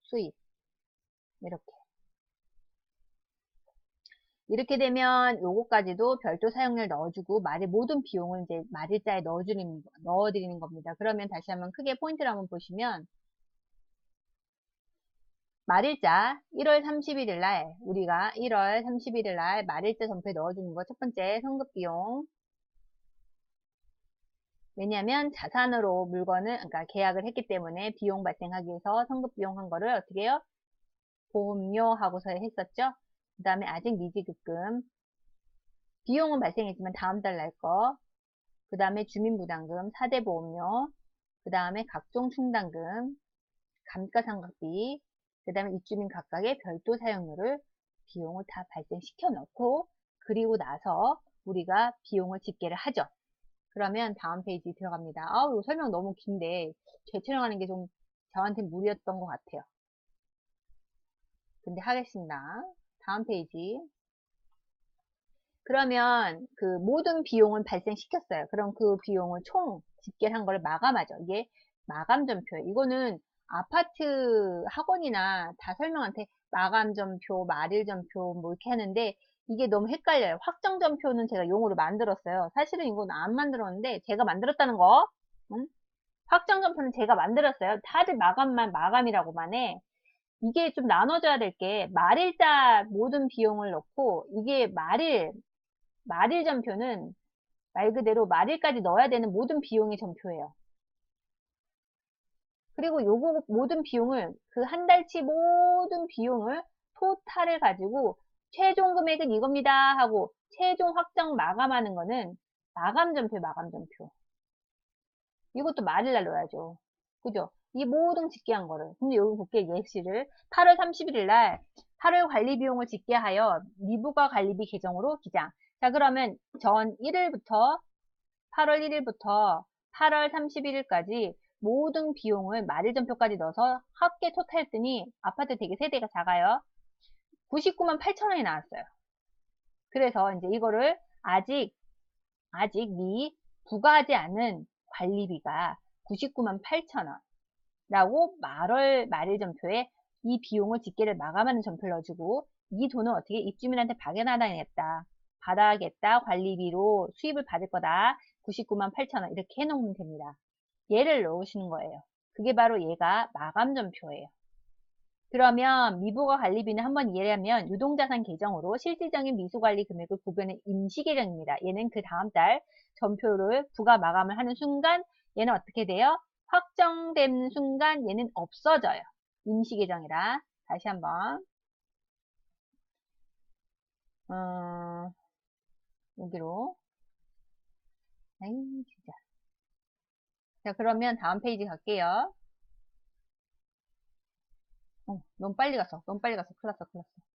수입. 이렇게. 이렇게 되면 요거까지도 별도 사용료를 넣어주고 모든 비용을 이제 말일자에 넣어드리는 겁니다. 그러면 다시 한번 크게 포인트를 한번 보시면 말일자 1월 31일 날 우리가 1월 31일 날 말일자 전표에 넣어주는 거 첫 번째 성급비용. 왜냐하면 자산으로 물건을 그러니까 계약을 했기 때문에 비용 발생하기 위해서 성급비용 한 거를 어떻게 해요? 보험료 하고서 했었죠. 그 다음에 아직 미지급금 비용은 발생했지만 다음 달 날 거. 그 다음에 주민부담금 4대 보험료. 그 다음에 각종 충당금 감가상각비, 그 다음에 입주민 각각의 별도 사용료를 비용을 다 발생시켜 놓고 그리고 나서 우리가 비용을 집계를 하죠. 그러면 다음 페이지 들어갑니다. 아우 설명 너무 긴데 재촬영하는 게 좀 저한테 무리였던 것 같아요. 근데 하겠습니다. 다음 페이지. 그러면 그 모든 비용을 발생시켰어요. 그럼 그 비용을 총 집계를 한 걸 마감하죠. 이게 마감전표예요. 이거는 아파트 학원이나 다 설명한테 마감전표, 말일전표 뭐 이렇게 하는데 이게 너무 헷갈려요. 확정전표는 제가 용어로 만들었어요. 사실은 이건 안 만들었는데 제가 만들었다는 거. 응? 확정전표는 제가 만들었어요. 다들 마감이라고만 해. 이게 좀 나눠져야 될 게 말일자 모든 비용을 넣고 이게 말일 전표는 말 그대로 말일까지 넣어야 되는 모든 비용의 전표예요. 그리고 요거 모든 비용을 그 한 달치 모든 비용을 토탈을 가지고 최종 금액은 이겁니다 하고 최종 확정 마감하는 거는 마감전표. 이것도 말일날 넣어야죠. 그죠? 이 모든 집계한 거를. 근데 여기 볼게요. 예시를. 8월 31일 날 8월 관리비용을 집계하여 미부과 관리비 계정으로 기장. 자, 그러면 전 1일부터 8월 1일부터 8월 31일까지 모든 비용을 말일전표까지 넣어서 합계 토탈 했더니 아파트 되게 세대가 작아요. 99만 8천원이 나왔어요. 그래서 이제 이거를 아직 부과하지 않은 관리비가 99만 8천원 라고 말일전표에 이 비용을 집계를 마감하는 전표를 넣어주고 이 돈을 어떻게 입주민한테 박연하당했다. 받아야겠다. 관리비로 수입을 받을 거다. 99만 8천 원 이렇게 해놓으면 됩니다. 얘를 넣으시는 거예요. 그게 바로 얘가 마감전표예요. 그러면 미부가 관리비는 한번 이해하면 유동자산 계정으로 실질적인 미수관리 금액을 구별하는 임시계정입니다. 얘는 그 다음 달 전표를 부가 마감을 하는 순간 얘는 어떻게 돼요? 확정된 순간 얘는 없어져요. 임시계정이라. 다시 한번 여기로 아이 진짜. 자 그러면 다음 페이지 갈게요. 너무 빨리 갔어. 너무 빨리 갔어. 큰일 났어. 큰일 났어.